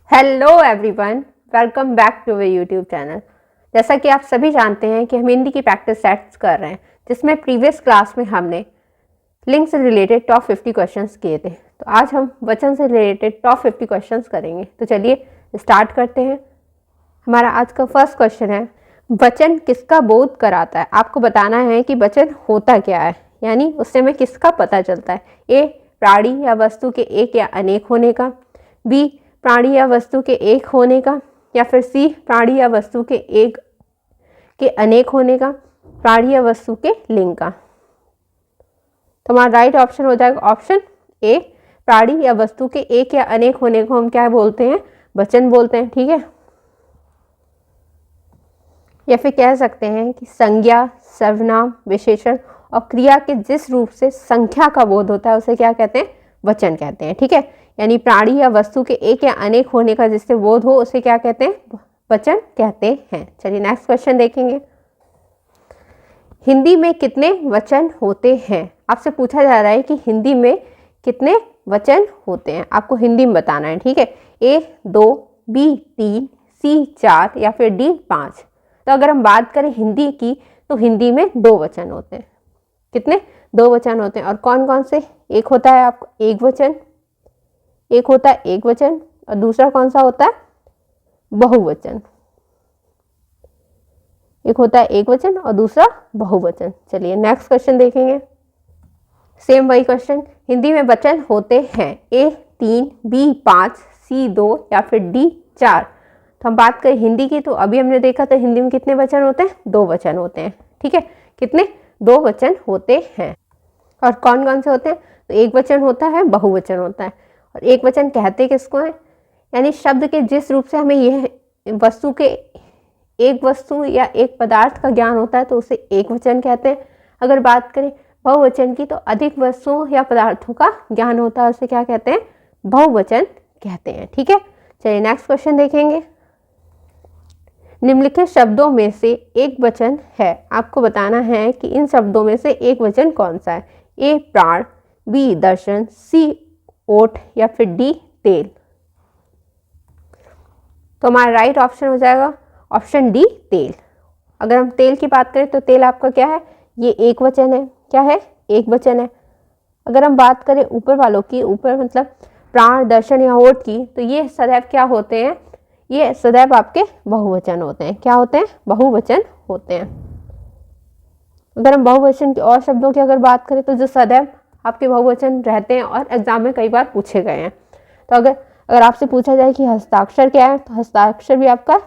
Hello everyone, welcome back to our YouTube channel. जैसा कि आप सभी जानते हैं कि हम हिंदी की प्रैक्टिस सेट्स कर रहे हैं, जिसमें प्रीवियस क्लास में हमने लिंक से रिलेटेड टॉप 50 क्वेश्चंस किए थे। तो आज हम वचन से रिलेटेड टॉप 50 क्वेश्चंस करेंगे। तो चलिए स्टार्ट करते हैं। हमारा आज का फर्स्ट क्वेश्चन है, वचन किसका बोध कराता है। आपको बताना है कि वचन होता क्या है, यानी उससे हमें किसका पता चलता है। ए, प्राणी या वस्तु के एक या अनेक होने का। बी, प्राणी या वस्तु के एक होने का। या फिर सी, प्राणी या वस्तु के एक के अनेक होने का। प्राणी या वस्तु के लिंग का। तो हमारा राइट ऑप्शन हो जाएगा ऑप्शन ए, प्राणी या वस्तु के एक या अनेक होने को हम क्या बोलते हैं, वचन बोलते हैं। ठीक है, या फिर कह सकते हैं कि संज्ञा, सर्वनाम, विशेषण और क्रिया के जिस रूप से संख्या का बोध होता है उसे क्या कहते हैं, वचन कहते हैं। ठीक है, यानी प्राणी या वस्तु के एक या अनेक होने का जिससे बोध हो उसे क्या कहते हैं, वचन कहते हैं। चलिए नेक्स्ट क्वेश्चन देखेंगे। हिंदी में कितने वचन होते हैं। आपसे पूछा जा रहा है कि हिंदी में कितने वचन होते हैं, आपको हिंदी में बताना है। ठीक है, ए 2, बी 3, सी 4 या फिर डी 5। तो अगर हम बात करें हिंदी की, तो हिंदी में 2 वचन होते हैं। कितने, 2 वचन होते हैं। और कौन कौन से, एक होता है आपको एक वचन, एक होता है एक वचन, और दूसरा कौन सा होता है, बहुवचन। एक होता है एक वचन और दूसरा बहुवचन। चलिए नेक्स्ट क्वेश्चन देखेंगे। सेम वही क्वेश्चन, हिंदी में वचन होते हैं ए 3, बी 5, सी 2 या फिर डी 4। तो हम बात करें हिंदी की, तो अभी हमने देखा था हिंदी में कितने वचन होते हैं, 2 वचन होते हैं। ठीक है, कितने, 2 वचन होते हैं। और कौन कौन से होते हैं, तो एक वचन होता है, बहुवचन होता है। और एक वचन कहते किसको है, यानी शब्द के जिस रूप से हमें यह वस्तु के एक वस्तु या एक पदार्थ का ज्ञान होता है तो उसे एक वचन कहते हैं। अगर बात करें बहुवचन की, तो अधिक वस्तुओं या पदार्थों का ज्ञान होता है, उसे क्या कहते हैं, बहुवचन कहते हैं। ठीक है, चलिए नेक्स्ट क्वेश्चन देखेंगे। निम्नलिखित शब्दों में से एक वचन है, आपको बताना है कि इन शब्दों में से एक वचन कौन सा है। ए प्राण, बी दर्शन, सी ओट या फिर डी तेल। तो हमारा राइट ऑप्शन हो जाएगा ऑप्शन डी तेल। अगर हम तेल की बात करें तो तेल आपका क्या है, ये एक वचन है। क्या है, एक वचन है। अगर हम बात करें ऊपर वालों की, ऊपर मतलब प्राण, दर्शन या ओट की, तो ये सदैव क्या होते हैं, ये सदैव आपके बहुवचन होते हैं। क्या होते हैं, बहुवचन होते हैं। अगर हम बहुवचन के और शब्दों की अगर बात करें, तो जो सदैव आपके बहुवचन रहते हैं और एग्जाम में कई बार पूछे गए हैं। तो अगर आपसे पूछा जाए कि हस्ताक्षर क्या है, तो हस्ताक्षर भी आपका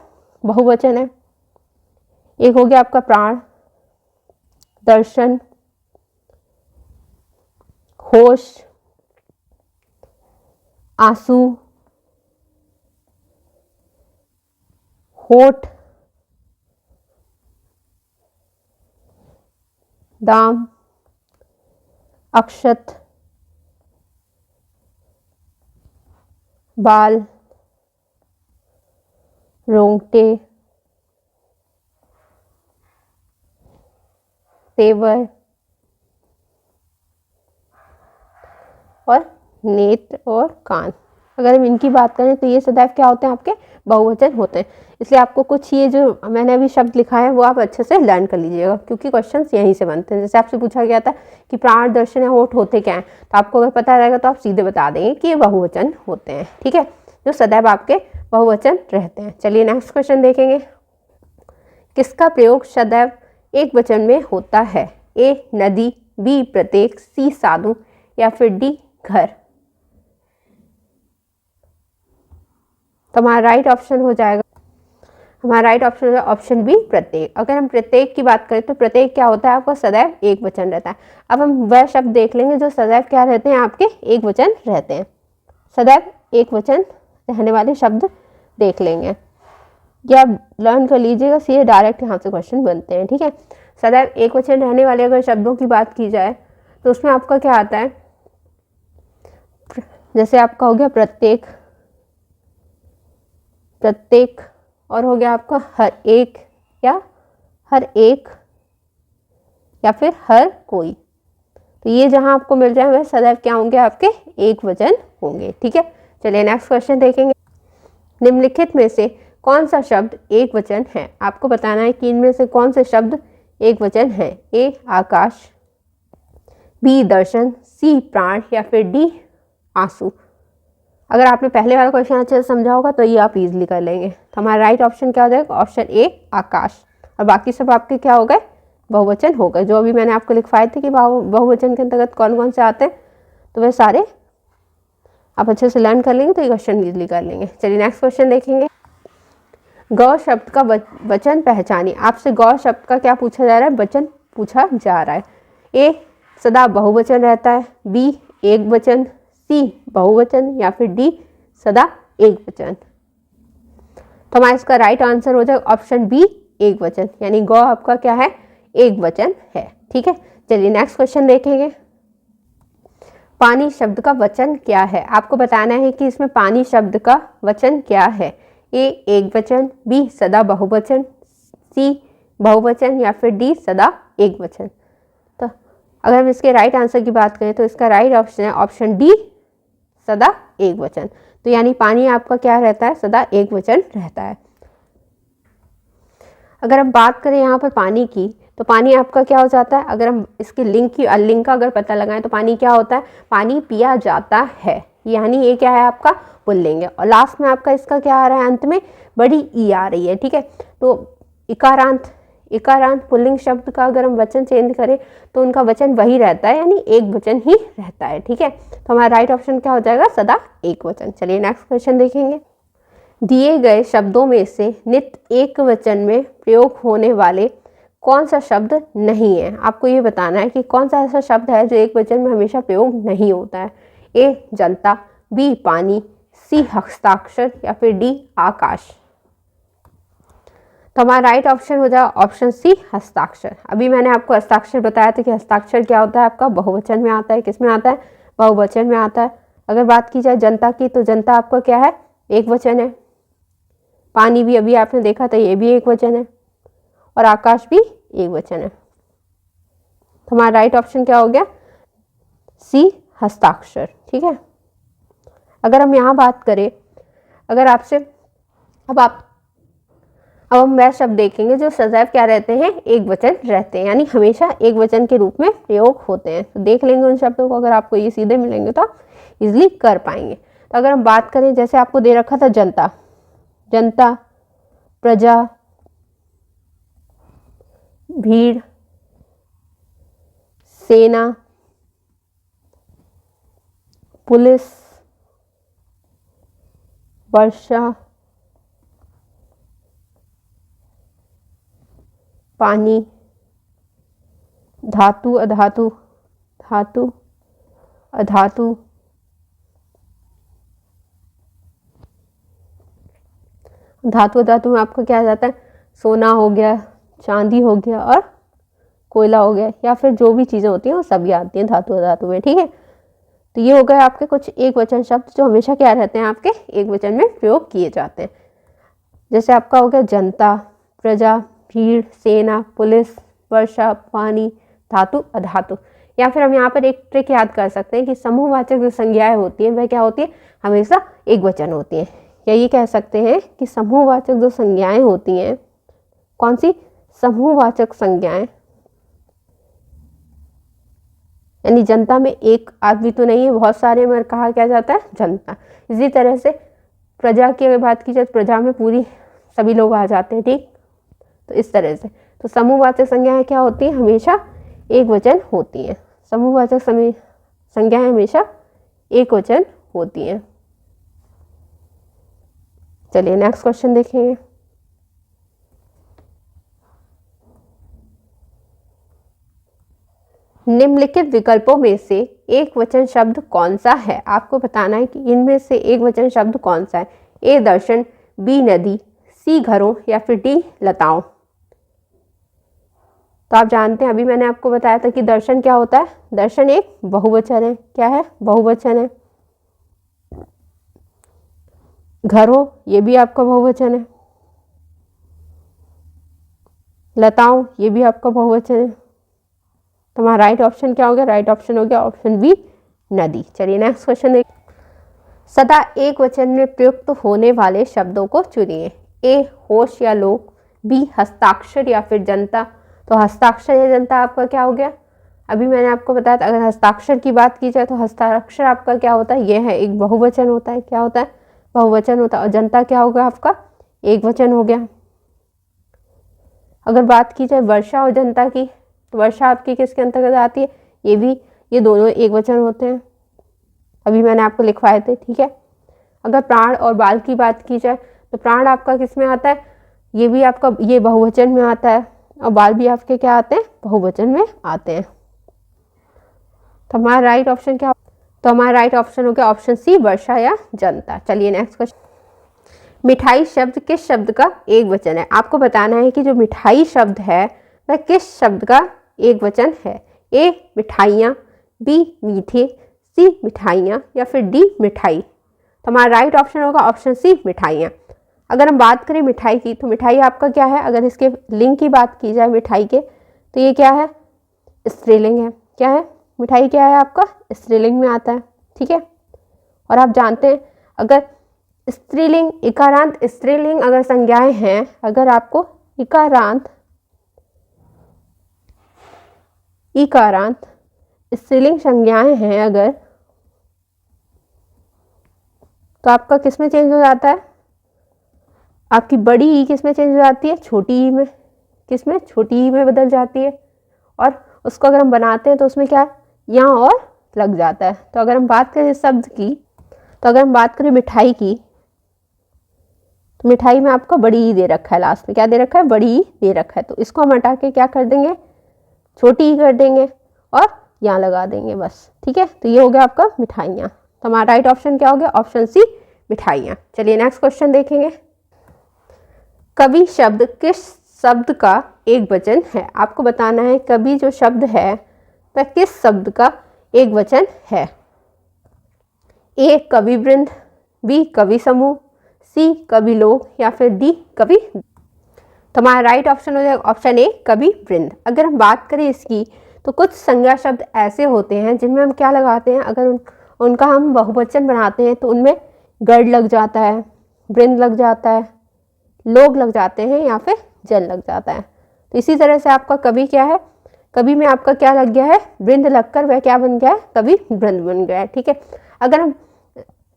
बहुवचन है। एक हो गया आपका प्राण, दर्शन, होश, आंसू, होठ, दाम, अक्षत, बाल, रोंगटे, तेवर और नेत्र और कान। अगर हम इनकी बात करें तो ये सदैव क्या होते हैं, आपके बहुवचन होते हैं। इसलिए आपको कुछ ये जो मैंने अभी शब्द लिखा है वो आप अच्छे से लर्न कर लीजिएगा, क्योंकि क्वेश्चंस यहीं से बनते हैं। जैसे आपसे पूछा गया था कि प्राण, दर्शन या होठ होते क्या हैं, तो आपको अगर पता रहेगा तो आप सीधे बता देंगे कि ये बहुवचन होते हैं। ठीक है, जो सदैव आपके बहुवचन रहते हैं। चलिए नेक्स्ट क्वेश्चन देखेंगे। किसका प्रयोग सदैव एक वचन में होता है। ए नदी, बी प्रत्येक, सी साधु या फिर डी घर। तो हमारा राइट ऑप्शन हो जाएगा, हमारा राइट ऑप्शन हो जाएगा ऑप्शन बी प्रत्येक। अगर हम प्रत्येक की बात करें तो प्रत्येक क्या होता है, आपका सदैव एक वचन रहता है। अब हम वह शब्द देख लेंगे जो सदैव क्या रहते हैं, आपके एक वचन रहते हैं। सदैव एक वचन रहने वाले शब्द देख लेंगे, ये आप लर्न कर लीजिएगा, सीधे डायरेक्ट यहाँ से क्वेश्चन बनते हैं। ठीक है, सदैव एक वचन रहने वाले अगर शब्दों की बात की जाए तो उसमें आपका क्या आता है, जैसे आपका हो गया प्रत्येक, प्रत्येक, और हो गया आपका हर एक या हर एक या फिर हर कोई। तो ये जहां आपको मिल जाए वह सदैव क्या होंगे, आपके एक वचन होंगे। ठीक है, चलिए नेक्स्ट क्वेश्चन देखेंगे। निम्नलिखित में से कौन सा शब्द एक वचन है? आपको बताना है कि इनमें से कौन से शब्द एक वचन है। ए आकाश, बी दर्शन, सी प्राण या फिर डी आंसू। अगर आपने पहले वाला क्वेश्चन अच्छे से समझा होगा तो ये आप इजीली कर लेंगे। तो हमारा राइट ऑप्शन क्या हो जाएगा? ऑप्शन ए आकाश। और बाकी सब आपके क्या हो गए? बहुवचन हो गए। जो अभी मैंने आपको लिखवाए थे कि बहुवचन के अंतर्गत कौन कौन से आते हैं, तो वे सारे आप अच्छे से लर्न कर लेंगे तो ये क्वेश्चन इजीली कर लेंगे। चलिए नेक्स्ट क्वेश्चन देखेंगे। गौ शब्द का वचन पहचानिए। आपसे गौ शब्द का क्या पूछा जा रहा है? वचन पूछा जा रहा है। ए सदा बहुवचन रहता है, बी एक वचन, सी बहुवचन या फिर डी सदा एक वचन। तो हमारा इसका राइट आंसर हो जाएगा ऑप्शन बी एक वचन, यानी गौ आपका क्या है? एक वचन है। ठीक है, चलिए नेक्स्ट क्वेश्चन देखेंगे। पानी शब्द का वचन क्या है? आपको बताना है कि इसमें पानी शब्द का वचन क्या है। ए एक वचन, बी सदा बहुवचन, सी बहुवचन या फिर डी सदा एक वचन। तो अगर हम इसके राइट आंसर की बात करें तो इसका राइट ऑप्शन है ऑप्शन डी सदा एक वचन। तो यानी पानी आपका क्या रहता है? सदा एक वचन रहता है। अगर हम बात करें यहाँ पर पानी की, तो पानी आपका क्या हो जाता है? अगर हम इसके लिंग की लिंग का अगर पता लगाएं तो पानी क्या होता है? पानी पिया जाता है, यानी ये क्या है आपका? पुल्लिंग है। और लास्ट में आपका इसका क्या आ रहा है? अंत में बड़ी ई आ रही है। ठीक है, तो इकारांत पुल्लिंग शब्द का अगर हम वचन चेंज करें तो उनका वचन वही रहता है, यानी एक वचन ही रहता है। ठीक है, तो हमारा राइट ऑप्शन क्या हो जाएगा? सदा एक वचन। चलिए नेक्स्ट क्वेश्चन देखेंगे। दिए गए शब्दों में से नित्य एक वचन में प्रयोग होने वाले कौन सा शब्द नहीं है? आपको ये बताना है कि कौन सा ऐसा शब्द है जो एक वचन में हमेशा प्रयोग नहीं होता है। ए जनता, बी पानी, सी हस्ताक्षर या फिर डी आकाश। तो हमारा राइट ऑप्शन हो जाएगा ऑप्शन सी हस्ताक्षर। अभी मैंने आपको हस्ताक्षर बताया था कि हस्ताक्षर क्या होता है आपका? बहुवचन में आता है। किस में आता है? बहुवचन में आता है। अगर बात की जाए जनता की, तो जनता आपका क्या है? एक वचन है। पानी भी अभी आपने देखा था, ये भी एक वचन है। और आकाश भी एक वचन है। तो हमारा राइट ऑप्शन क्या हो गया? सी हस्ताक्षर। ठीक है, अगर हम यहाँ बात करें, अगर आपसे अब हम वह शब्द देखेंगे जो सदैव क्या रहते हैं? एक वचन रहते हैं, यानी हमेशा एक वचन के रूप में प्रयोग होते हैं। तो देख लेंगे उन शब्दों को, अगर आपको ये सीधे मिलेंगे तो आप इजिली कर पाएंगे। तो अगर हम बात करें, जैसे आपको दे रखा था जनता, जनता, प्रजा, भीड़, सेना, पुलिस, वर्षा, पानी, धातु अधातु, धातु अधातु, धातु अधातु में आपका क्या आ जाता है? सोना हो गया, चांदी हो गया और कोयला हो गया, या फिर जो भी चीज़ें होती हैं वो सभी आती हैं धातु अधातु में। ठीक है, तो ये हो गए आपके कुछ एक वचन शब्द जो हमेशा क्या रहते हैं? आपके एक वचन में प्रयोग किए जाते हैं। जैसे आपका हो गया जनता, प्रजा, भीड़, सेना, पुलिस, वर्षा, पानी, धातु अधातु। या फिर हम यहाँ पर एक ट्रिक याद कर सकते हैं कि समूहवाचक जो संज्ञाएं होती हैं वह क्या होती है? हमेशा एक वचन होती हैं। या ये कह सकते हैं कि समूहवाचक जो संज्ञाएं होती हैं, कौन सी? समूहवाचक संज्ञाएं, यानी जनता में एक आदमी तो नहीं है, बहुत सारे में कहा क्या जाता है? जनता। इसी तरह से प्रजा की अगर बात की जाए तो प्रजा में पूरी सभी लोग आ जाते हैं। ठीक, तो इस तरह से तो समूहवाचक संज्ञाएं क्या होती हैं? हमेशा एक वचन होती हैं। समूहवाचक संज्ञाएं हमेशा एक वचन होती हैं। चलिए नेक्स्ट क्वेश्चन देखेंगे। निम्नलिखित विकल्पों में से एक वचन शब्द कौन सा है? आपको बताना है कि इनमें से एक वचन शब्द कौन सा है। ए दर्शन, बी नदी, सी घरों या फिर डी लताओं। तो आप जानते हैं, अभी मैंने आपको बताया था कि दर्शन क्या होता है? दर्शन एक बहुवचन है। क्या है? बहुवचन है। घरों, ये भी आपका बहुवचन है। लताओं, ये भी आपका बहुवचन है। तो हमारा राइट ऑप्शन क्या हो गया? राइट ऑप्शन हो गया ऑप्शन बी नदी। चलिए नेक्स्ट क्वेश्चन देखिए। सदा एक वचन में प्रयुक्त होने वाले शब्दों को चुनिए। ए होश या लोग, बी हस्ताक्षर या फिर जनता। तो हस्ताक्षर या जनता आपका क्या हो गया? अभी मैंने आपको बताया था, अगर हस्ताक्षर की बात की जाए तो हस्ताक्षर आपका क्या होता है? ये है, एक बहुवचन होता है। क्या होता है? बहुवचन होता है। और जनता क्या होगा आपका? एक वचन हो गया। अगर बात की जाए वर्षा और जनता की, तो वर्षा आपकी किसके अंतर्गत आती है? ये भी, ये दोनों एक वचन होते हैं, अभी मैंने आपको लिखवाए थे। ठीक है। अगर प्राण और बाल की बात की जाए तो प्राण आपका किस में आता है? ये भी आपका, ये बहुवचन में आता है, और बाल भी आपके क्या आते हैं? बहुवचन में आते हैं। तो हमारा राइट ऑप्शन क्या? तो हमारा राइट ऑप्शन हो गया ऑप्शन सी, वर्षा या जनता। चलिए नेक्स्ट क्वेश्चन। मिठाई शब्द किस शब्द का एक वचन है? आपको बताना है कि जो मिठाई शब्द है वह किस शब्द का एक वचन है। ए मिठाइयाँ, बी मीठे, सी मिठाइयाँ या फिर डी मिठाई। तो हमारा राइट ऑप्शन होगा ऑप्शन सी, मिठाइयाँ। अगर हम बात करें मिठाई की, तो मिठाई आपका क्या है? अगर इसके लिंग की बात की जाए मिठाई के, तो ये क्या है? स्त्रीलिंग है। क्या है? मिठाई क्या है आपका? स्त्रीलिंग में आता है। ठीक है। और आप जानते हैं, अगर स्त्रीलिंग, इकारांत स्त्रीलिंग अगर संज्ञाएं हैं, अगर आपको इकारांत स्त्रीलिंग संज्ञाएं हैं अगर, तो आपका किस में चेंज हो जाता है? आपकी बड़ी ई किस में चेंज हो जाती है? छोटी ई में। किस में? छोटी ई में बदल जाती है। और उसको अगर हम बनाते हैं तो उसमें क्या, यहाँ और लग जाता है। तो अगर हम बात करें इस शब्द की, तो अगर हम बात करें मिठाई की, तो मिठाई में आपका बड़ी ई दे रखा है, लास्ट में क्या दे रखा है? बड़ी ई दे रखा है। तो इसको हम हटा के क्या कर देंगे? छोटी ई कर देंगे और यहाँ लगा देंगे बस। ठीक है। तो ये हो गया आपका मिठाइयाँ। तो हमारा राइट ऑप्शन क्या हो गया? ऑप्शन सी, मिठाइयाँ। चलिए नेक्स्ट क्वेश्चन देखेंगे। कवि शब्द किस शब्द का एक वचन है? आपको बताना है कवि जो शब्द है वह किस शब्द का एक वचन है। ए कवि वृंद, बी कवि समूह, सी कवि लोग या फिर डी कवि। तो हमारा राइट ऑप्शन हो जाएगा ऑप्शन ए, कवि वृंद। अगर हम बात करें इसकी, तो कुछ संज्ञा शब्द ऐसे होते हैं जिनमें हम क्या लगाते हैं, अगर उनका हम बहुवचन बनाते हैं तो उनमें गढ़ लग जाता है, वृंद लग जाता है, लोग लग जाते हैं या फिर जन लग जाता है। तो इसी तरह से आपका कवि क्या है? कवि में आपका क्या लग गया है? वृंद लगकर वह क्या बन गया है? कवि वृंद बन गया है। ठीक है। अगर हम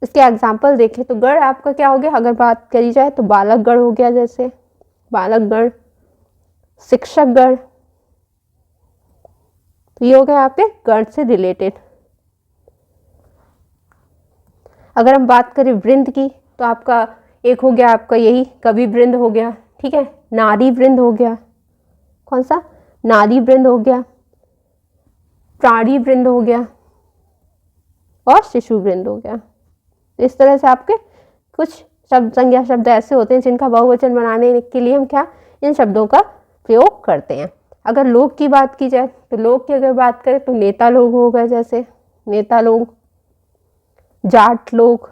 इसके एग्जाम्पल देखें तो गढ़ आपका क्या हो गया? अगर बात करी जाए तो बालक गढ़ हो गया, जैसे बालक गढ़, शिक्षक गढ़। तो ये हो गया आपके गढ़ से रिलेटेड। अगर हम बात करें वृंद की, तो आपका एक हो गया आपका यही कवि वृंद हो गया। ठीक है। नारी वृंद हो गया, कौन सा? नारी वृंद हो गया, प्राणी वृंद हो गया और शिशु वृंद हो गया। तो इस तरह से आपके कुछ शब्द, संज्ञा शब्द ऐसे होते हैं जिनका बहुवचन बनाने के लिए हम क्या, इन शब्दों का प्रयोग करते हैं। अगर लोग की बात की जाए, तो लोग की अगर बात करें तो नेता लोग हो गए, जैसे नेता लोग, जाट लोग।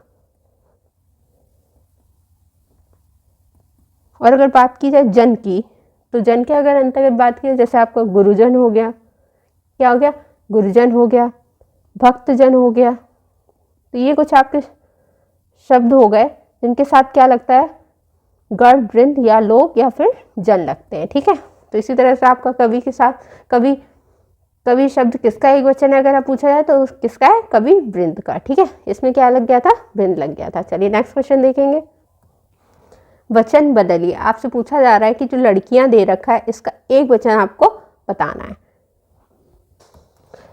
और अगर बात की जाए जन की, तो जन के अगर अंतर्गत बात की जाए, जैसे आपका गुरुजन हो गया। क्या हो गया? गुरुजन हो गया, भक्तजन हो गया। तो ये कुछ आपके शब्द हो गए जिनके साथ क्या लगता है? गढ़, वृंद या लोग या फिर जन लगते हैं। ठीक है। तो इसी तरह से आपका कवि के साथ कवि शब्द किसका एक वचन है अगर आप पूछा जाए तो किसका है? कवि वृंद का। ठीक है। इसमें क्या लग गया था? वृंद लग गया था। चलिए नेक्स्ट क्वेश्चन देखेंगे। वचन बदलिए। आपसे पूछा जा रहा है कि जो लड़कियां दे रखा है इसका एक वचन आपको बताना है।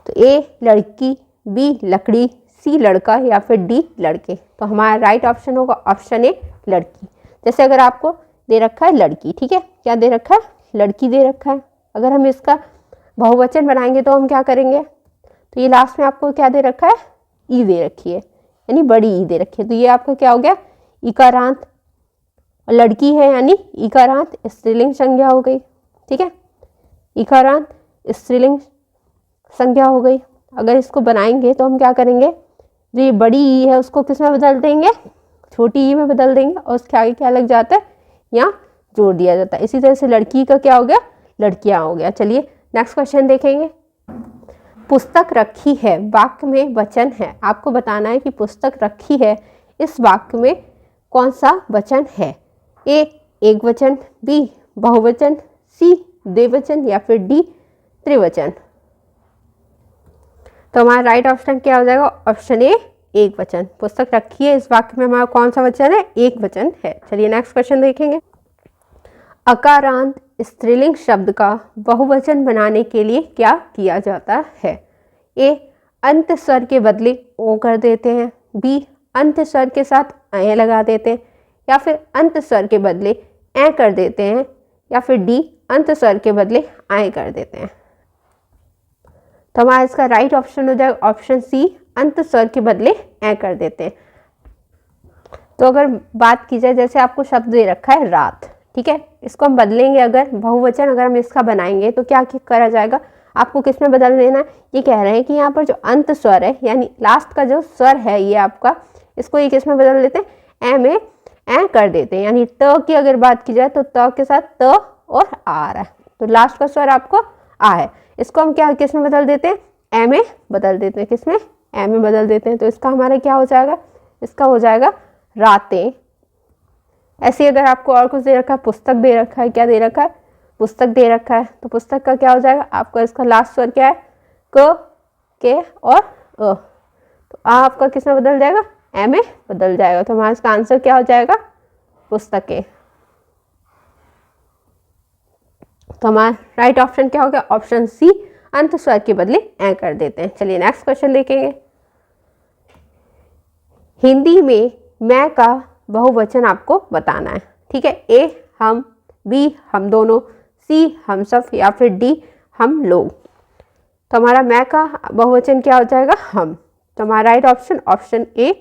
तो ए लड़की, बी लकड़ी, सी लड़का या फिर डी लड़के। तो हमारा राइट ऑप्शन होगा ऑप्शन ए, लड़की। जैसे अगर आपको दे रखा है लड़की, ठीक है, क्या दे रखा है? लड़की दे रखा है। अगर हम इसका बहुवचन बनाएंगे तो हम क्या करेंगे? तो ये लास्ट में आपको क्या दे रखा है? ई दे रखी है, यानी बड़ी ई दे रखी है। तो ये आपका क्या हो गया? इकारांत। और लड़की है यानी इकारांत स्त्रीलिंग संज्ञा हो गई। ठीक है। इकारांत स्त्रीलिंग संज्ञा हो गई। अगर इसको बनाएंगे तो हम क्या करेंगे? जो ये बड़ी ई है उसको किस में बदल देंगे? छोटी ई में बदल देंगे और उसके आगे क्या लग जाता है? यहाँ जोड़ दिया जाता है। इसी तरह से लड़की का क्या हो गया? लड़कियां हो गया। चलिए नेक्स्ट क्वेश्चन देखेंगे। पुस्तक रखी है वाक्य में वचन है। आपको बताना है कि पुस्तक रखी है इस वाक्य में कौन सा वचन है? ए एक वचन, बी बहुवचन, सी द्विवचन या फिर डी त्रिवचन। तो हमारा राइट ऑप्शन क्या हो जाएगा? ऑप्शन ए एक वचन। पुस्तक रखी है, इस वाक्य में हमारा कौन सा वचन है? एक वचन है। चलिए नेक्स्ट क्वेश्चन देखेंगे। अकारांत स्त्रीलिंग शब्द का बहुवचन बनाने के लिए क्या किया जाता है? ए अंत स्वर के बदले ओ कर देते हैं, बी अंत स्वर के साथ ऐ लगा देते हैं, या फिर अंत स्वर के बदले ऐ कर देते हैं, या फिर डी अंत स्वर के बदले आए कर देते हैं। तो हमारा इसका राइट ऑप्शन हो जाएगा ऑप्शन सी, अंत स्वर के बदले ऐ कर देते हैं। तो अगर बात की जाए, जैसे आपको शब्द दे रखा है रात, ठीक है, इसको हम बदलेंगे, अगर बहुवचन अगर हम इसका बनाएंगे तो क्या करा जाएगा? आपको किस में बदल देना है? ये कह रहे हैं कि यहाँ पर जो अंत स्वर है यानी लास्ट का जो स्वर है ये आपका, इसको ये किस में बदल देते हैं? ए में ऐ कर देते हैं। यानी त की अगर बात की जाए तो त के साथ त और आ रहा है, तो लास्ट का स्वर आपको आ है, इसको हम क्या किस में बदल देते हैं? ए में बदल देते हैं। किस में? ए में बदल देते हैं। तो इसका हमारा क्या हो जाएगा? इसका हो जाएगा रातें। ऐसे अगर आपको और कुछ दे रखा है, पुस्तक दे रखा है, क्या दे रखा है? पुस्तक दे रखा है, तो पुस्तक का क्या हो जाएगा? आपका इसका लास्ट स्वर क्या है? क, के और अ। तो आ आपका किस में बदल जाएगा? ए में बदल जाएगा। तो हमारा इसका आंसर क्या हो जाएगा? पुस्तकें। तो हमारा राइट ऑप्शन क्या हो गया? ऑप्शन सी, अंत स्वर के बदले ऐ कर देते हैं। चलिए नेक्स्ट क्वेश्चन देखेंगे। हिंदी में मैं का बहुवचन आपको बताना है, ठीक है। ए हम, बी हम दोनों, सी हम सब, या फिर डी हम लोग। तो हमारा मैं का बहुवचन क्या हो जाएगा? हम। तो हमारा राइट ऑप्शन ऑप्शन ए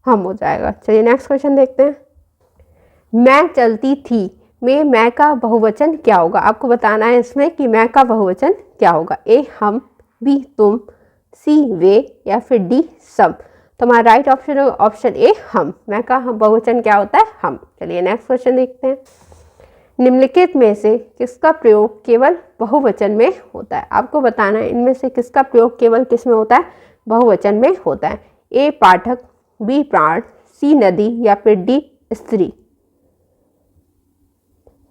हम हो जाएगा। चलिए नेक्स्ट क्वेश्चन देखते हैं। मैं चलती थी में मैं का बहुवचन क्या होगा? आपको बताना है इसमें कि मैं का बहुवचन क्या होगा। ए हम, बी तुम, सी वे, या फिर डी सब। तो हमारा राइट ऑप्शन होगा ऑप्शन ए हम। मैं का बहुवचन क्या होता है? हम। चलिए नेक्स्ट क्वेश्चन देखते हैं। निम्नलिखित में से किसका प्रयोग केवल बहुवचन में होता है? आपको बताना है इनमें से किसका प्रयोग केवल किस में होता है? बहुवचन में होता है। ए पाठक, बी प्राण, सी नदी, या फिर डी स्त्री।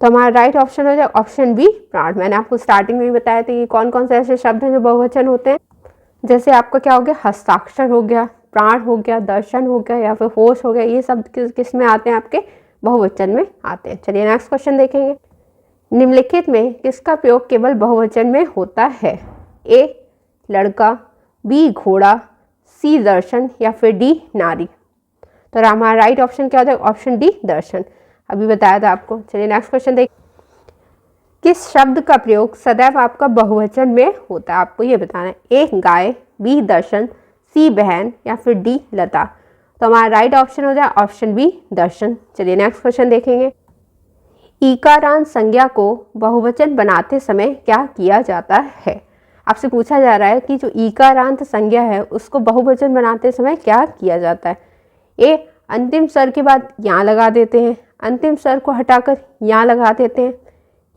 तो हमारा राइट ऑप्शन हो जाएगा ऑप्शन बी प्राण। मैंने आपको स्टार्टिंग में ही बताया था कि कौन कौन से ऐसे शब्द हैं जो बहुवचन होते हैं। जैसे आपका क्या हो गया? हस्ताक्षर हो गया, प्राण हो गया, दर्शन हो गया, या फिर होश हो गया। ये सब किस में आते हैं? आपके बहुवचन में आते हैं। चलिए नेक्स्ट क्वेश्चन देखेंगे। निम्नलिखित में किसका प्रयोग केवल बहुवचन में होता है? ए लड़का, बी घोड़ा, सी दर्शन, या फिर डी नारी। तो हमारा राइट ऑप्शन क्या हो जाएगा? ऑप्शन डी दर्शन। अभी बताया था आपको। चलिए नेक्स्ट क्वेश्चन देख। किस शब्द का प्रयोग सदैव आपका बहुवचन में होता है? आपको ये बताना है। ए गाय, बी दर्शन, सी बहन, या फिर डी लता। तो हमारा राइट ऑप्शन हो जाए ऑप्शन बी दर्शन। चलिए नेक्स्ट क्वेश्चन देखेंगे। ईकारांत संज्ञा को बहुवचन बनाते समय क्या किया जाता है? आपसे पूछा जा रहा है कि जो ईकारांत संज्ञा है उसको बहुवचन बनाते समय क्या किया जाता है। ए अंतिम स्वर के बाद यहाँ लगा देते हैं, अंतिम स्वर को हटाकर यहाँ लगा देते हैं,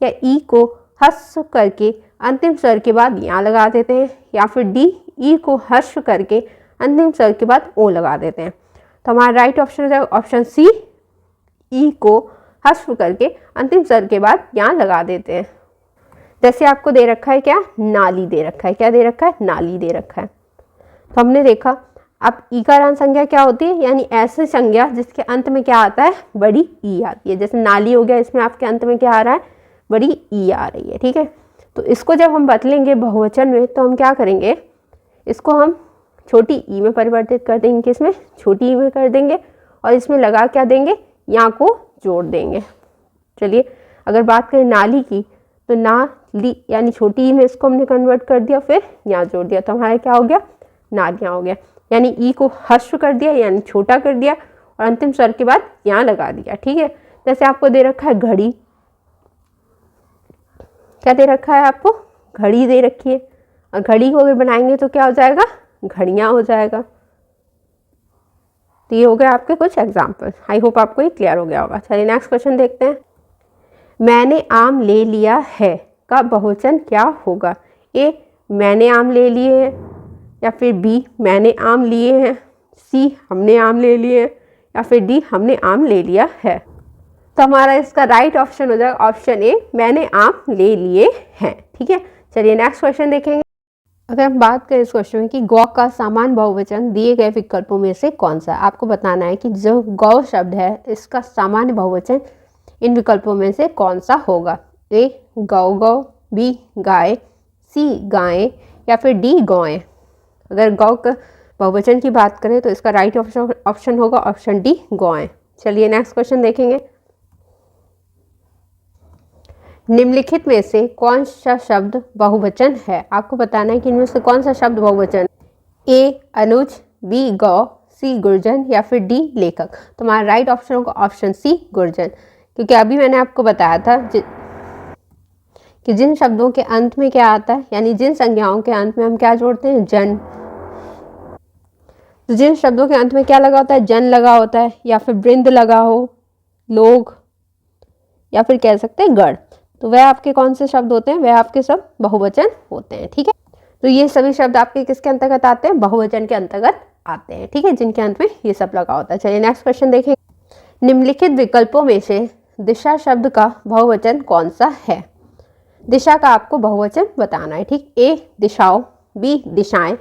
या ई को हस्व करके अंतिम स्वर के बाद यहाँ लगा देते हैं, या फिर डी ई को हस्व करके अंतिम स्वर के बाद ओ लगा देते हैं। तो हमारा राइट ऑप्शन हो जाएगा ऑप्शन सी, ई को हस्व करके अंतिम स्वर के बाद यहाँ लगा देते हैं। जैसे आपको दे रखा है क्या? नाली दे रखा है। क्या दे रखा है? नाली दे रखा है। तो हमने देखा अब ईकारांत संज्ञा क्या होती है, यानी ऐसी संज्ञा जिसके अंत में क्या आता है? बड़ी ई आती है। जैसे नाली हो गया, इसमें आपके अंत में क्या आ रहा है? बड़ी ई आ रही है, ठीक है। तो इसको जब हम बदलेंगे बहुवचन में तो हम क्या करेंगे? इसको हम छोटी ई में परिवर्तित कर देंगे। किसमें? छोटी ई में कर देंगे, और इसमें लगा क्या देंगे? यहाँ को जोड़ देंगे। चलिए अगर बात करें नाली की, तो नाली यानी छोटी ई में इसको हमने कन्वर्ट कर दिया, फिर यहाँ जोड़ दिया, तो हमारा क्या हो गया? नालियाँ हो गया। यानी ई को हस्व कर दिया, यानी छोटा कर दिया, और अंतिम स्वर के बाद यहाँ लगा दिया, ठीक है। जैसे आपको दे रखा है घड़ी। क्या दे रखा है आपको? घड़ी दे रखी है, और घड़ी को अगर बनाएंगे तो क्या हो जाएगा? घड़ियाँ हो जाएगा। तो ये हो गया आपके कुछ एग्जाम्पल। आई होप आपको ये क्लियर हो गया होगा। चलिए नेक्स्ट क्वेश्चन देखते हैं। मैंने आम ले लिया है का बहुवचन क्या होगा? ए मैंने आम ले लिए हैं, या फिर बी मैंने आम लिए हैं, सी हमने आम ले लिए हैं, या फिर डी हमने आम ले लिया है। तो हमारा इसका राइट ऑप्शन हो जाएगा ऑप्शन ए, मैंने आम ले लिए हैं। ठीक है, चलिए नेक्स्ट क्वेश्चन देखेंगे। अगर हम बात करें इस क्वेश्चन में कि गौ का सामान्य बहुवचन दिए गए विकल्पों में से कौन सा है, आपको बताना है कि जो गौ शब्द है इसका सामान्य बहुवचन इन विकल्पों में से कौन सा होगा। ए गौ गौ, बी गाय, सी गायें या फिर डी गौएं। अगर गौ का बहुवचन की बात करें तो इसका राइट ऑप्शन होगा ऑप्शन डी गौएं। चलिए नेक्स्ट क्वेश्चन देखेंगे। निम्नलिखित में से कौन सा शब्द बहुवचन है, आपको बताना है कि इनमें से कौन सा शब्द बहुवचन। ए अनुज, बी गौ, सी गुर्जन या फिर डी लेखक। तो हमारा राइट ऑप्शन होगा ऑप्शन सी गुर्जन, क्योंकि अभी मैंने आपको बताया था कि जिन शब्दों के अंत में क्या आता है, यानी जिन संज्ञाओं के अंत में हम क्या जोड़ते हैं, जन। तो जिन शब्दों के अंत में क्या लगा होता है, जन लगा होता है, या फिर वृंद लगा हो, लोग, या फिर कह सकते हैं गढ़, तो वह आपके कौन से शब्द होते हैं, वह आपके सब बहुवचन होते हैं। ठीक है, तो ये सभी शब्द आपके किसके अंतर्गत आते हैं, बहुवचन के अंतर्गत आते हैं। ठीक है, जिनके अंत में ये सब लगा होता है। चलिए नेक्स्ट क्वेश्चन देखें। निम्नलिखित विकल्पों में से दिशा शब्द का बहुवचन कौन सा है। दिशा का आपको बहुवचन बताना है। ठीक, ए दिशाओं, बी दिशाएं,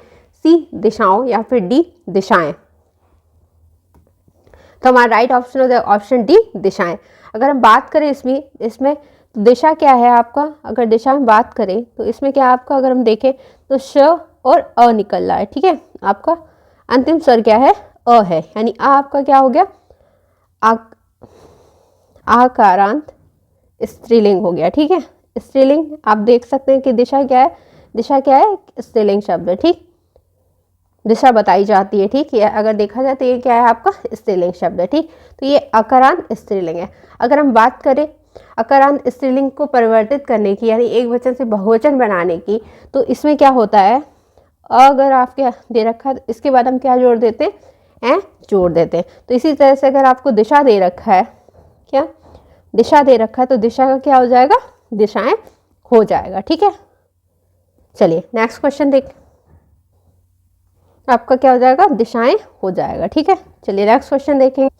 सी दिशाओं या फिर डी दिशाएं। तो हमारा राइट ऑप्शन हो जाएगा ऑप्शन डी दिशाएं। अगर हम बात करें इसमें तो दिशा क्या है आपका, अगर दिशा में बात करें तो इसमें क्या आपका, अगर हम देखें तो श और अ निकल रहा है। ठीक है, आपका अंतिम स्वर क्या है, अ है, यानी आ आपका क्या हो गया, आकारांत स्त्रीलिंग हो गया। ठीक है, स्त्रीलिंग आप देख सकते हैं कि दिशा क्या है, दिशा क्या है, स्त्रीलिंग शब्द है। ठीक, दिशा बताई जाती है। ठीक, ये अगर देखा जाए तो ये क्या है आपका स्त्रीलिंग शब्द है। ठीक, तो ये अकारांत स्त्रीलिंग है। अगर हम बात करें अकारांत स्त्रीलिंग को परिवर्तित करने की, यानी एक वचन से बहुवचन बनाने की, तो इसमें क्या होता है, अगर आपके दे रखा है तो इसके बाद हम क्या जोड़ देते हैं, जोड़ देते हैं। तो इसी तरह से अगर आपको दिशा दे रखा है, क्या दिशा दे रखा है, तो दिशा का क्या हो जाएगा, दिशाएं हो जाएगा। ठीक है, चलिए नेक्स्ट क्वेश्चन देख, आपका क्या हो जाएगा, दिशाएं हो जाएगा। ठीक है, चलिए नेक्स्ट क्वेश्चन देखेंगे।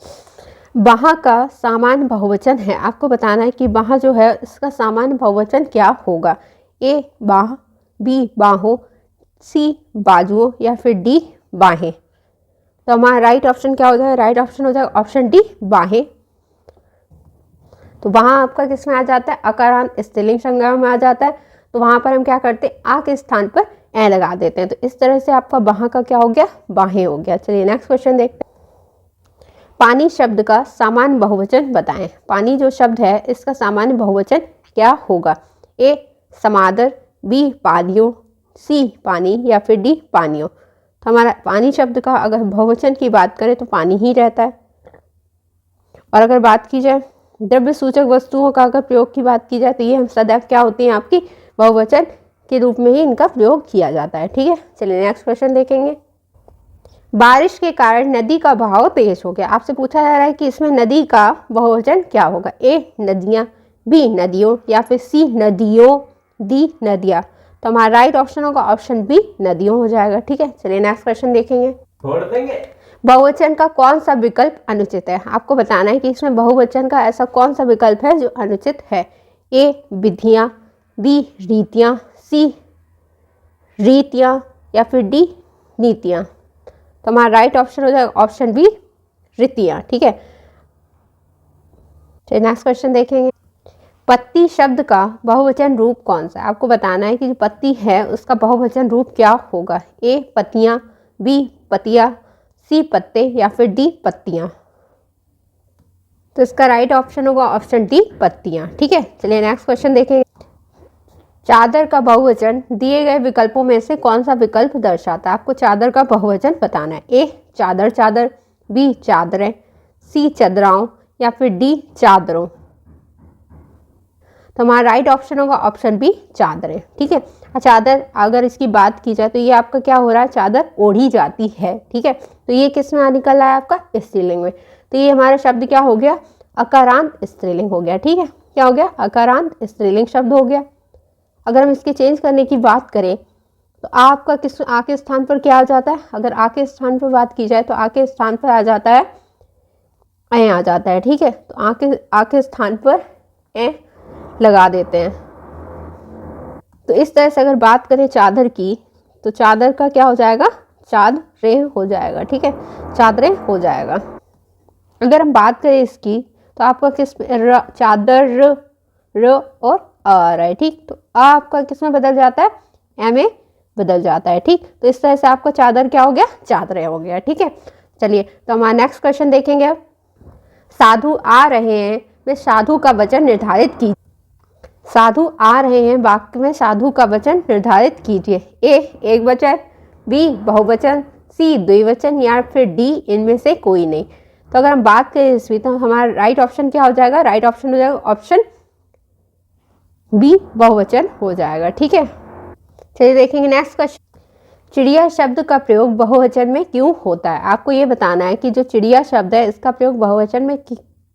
बाह का सामान्य बहुवचन है, आपको बताना है कि बाह जो है इसका सामान्य बहुवचन क्या होगा। ए बाह, बी बाहों, सी बाजुओं या फिर डी बाहें। तो हमारा राइट ऑप्शन क्या हो जाएगा, राइट ऑप्शन हो जाएगा ऑप्शन डी बाहें। तो वहाँ आपका किस में आ जाता है, अकारांत स्त्रीलिंग संज्ञा में आ जाता है। तो वहाँ पर हम क्या करते हैं, आ के स्थान पर ए लगा देते हैं। तो इस तरह से आपका बाह का क्या हो गया, बाहें हो गया। चलिए नेक्स्ट क्वेश्चन देखते हैं। पानी शब्द का सामान्य बहुवचन बताएं। पानी जो शब्द है इसका सामान्य बहुवचन क्या होगा। ए समादर, बी पानियों, सी पानी या फिर डी पानियों। तो हमारा पानी शब्द का अगर बहुवचन की बात करें तो पानी ही रहता है। और अगर बात की जाए द्रव्य सूचक वस्तुओं का अगर प्रयोग की बात की जाए तो ये हम सदैव क्या होती हैं, आपकी बहुवचन के रूप में ही इनका प्रयोग किया जाता है। ठीक है, चलिए नेक्स्ट क्वेश्चन देखेंगे। बारिश के कारण नदी का बहाव तेज हो गया, आपसे पूछा जा रहा है कि इसमें नदी का बहुवचन क्या होगा। ए नदियाँ, बी नदियों या फिर सी नदियों, डी नदियाँ। तो हमारा राइट ऑप्शन होगा ऑप्शन बी नदियों हो जाएगा। ठीक है, चलिए नेक्स्ट क्वेश्चन देखेंगे। छोड़ देंगे। बहुवचन का कौन सा विकल्प अनुचित है, आपको बताना है कि इसमें बहुवचन का ऐसा कौन सा विकल्प है जो अनुचित है। ए विधियाँ, बी रीतियाँ, सी रीतियाँ या फिर डी नीतियाँ। तो हमारा राइट ऑप्शन हो जाएगा ऑप्शन बी रीतियाँ। ठीक है, चलिए नेक्स्ट क्वेश्चन देखेंगे। पत्ती शब्द का बहुवचन रूप कौन सा है, आपको बताना है कि जो पत्ती है उसका बहुवचन रूप क्या होगा। ए पत्तियाँ, बी पतिया, सी पत्ते या फिर डी पत्तियाँ। तो इसका राइट ऑप्शन होगा ऑप्शन डी पत्तियाँ। ठीक है, चलिए नेक्स्ट क्वेश्चन देखेंगे। चादर का बहुवचन दिए गए विकल्पों में से कौन सा विकल्प दर्शाता है, आपको चादर का बहुवचन बताना है। ए चादर चादर, बी चादरें, सी चदराओं या फिर डी चादरों। तो हमारा राइट ऑप्शन होगा ऑप्शन बी चादरें। ठीक है, चादर अगर इसकी बात की जाए तो ये आपका क्या हो रहा है, चादर ओढ़ी जाती है। ठीक है, तो ये किस में निकल रहा है आपका स्त्रीलिंग में। तो ये हमारा शब्द क्या हो गया, अकारांत स्त्रीलिंग हो गया। ठीक है, क्या हो गया, अकारांत स्त्रीलिंग शब्द हो गया। अगर हम इसके चेंज करने की बात करें तो आपका किस आ के स्थान पर क्या आ जाता है, अगर आ के स्थान पर बात की जाए तो आ के स्थान पर आ जाता है ए आ जाता है, ठीक है। तो आ के स्थान पर ए लगा देते हैं। तो इस तरह से अगर बात करें चादर की, तो चादर का क्या हो जाएगा, चादरें हो जाएगा, ठीक है, चादरें हो जाएगा। अगर हम बात करें इसकी, तो आपका किस चादर र और आ रहा है, ठीक। तो आ आपका किस में बदल जाता है, ए में बदल जाता है, ठीक। तो इस तरह से आपका चादर क्या हो गया, चादरें हो गया, ठीक है। चलिए तो हमारा नेक्स्ट क्वेश्चन देखेंगे अब। साधु आ रहे हैं में साधु का वचन निर्धारित कीजिए। साधु आ रहे हैं वाक्य में साधु का वचन निर्धारित कीजिए। ए एक वचन, बी बहुवचन, सी द्विवचन या फिर डी इनमें से कोई नहीं। तो अगर हम बात करें इसमें, तो हमारा राइट ऑप्शन क्या हो जाएगा, राइट ऑप्शन हो जाएगा ऑप्शन बी बहुवचन हो जाएगा, ठीक है। चलिए देखेंगे नेक्स्ट क्वेश्चन। चिड़िया शब्द का प्रयोग बहुवचन में क्यों होता है। आपको ये बताना है कि जो चिड़िया शब्द है इसका प्रयोग बहुवचन में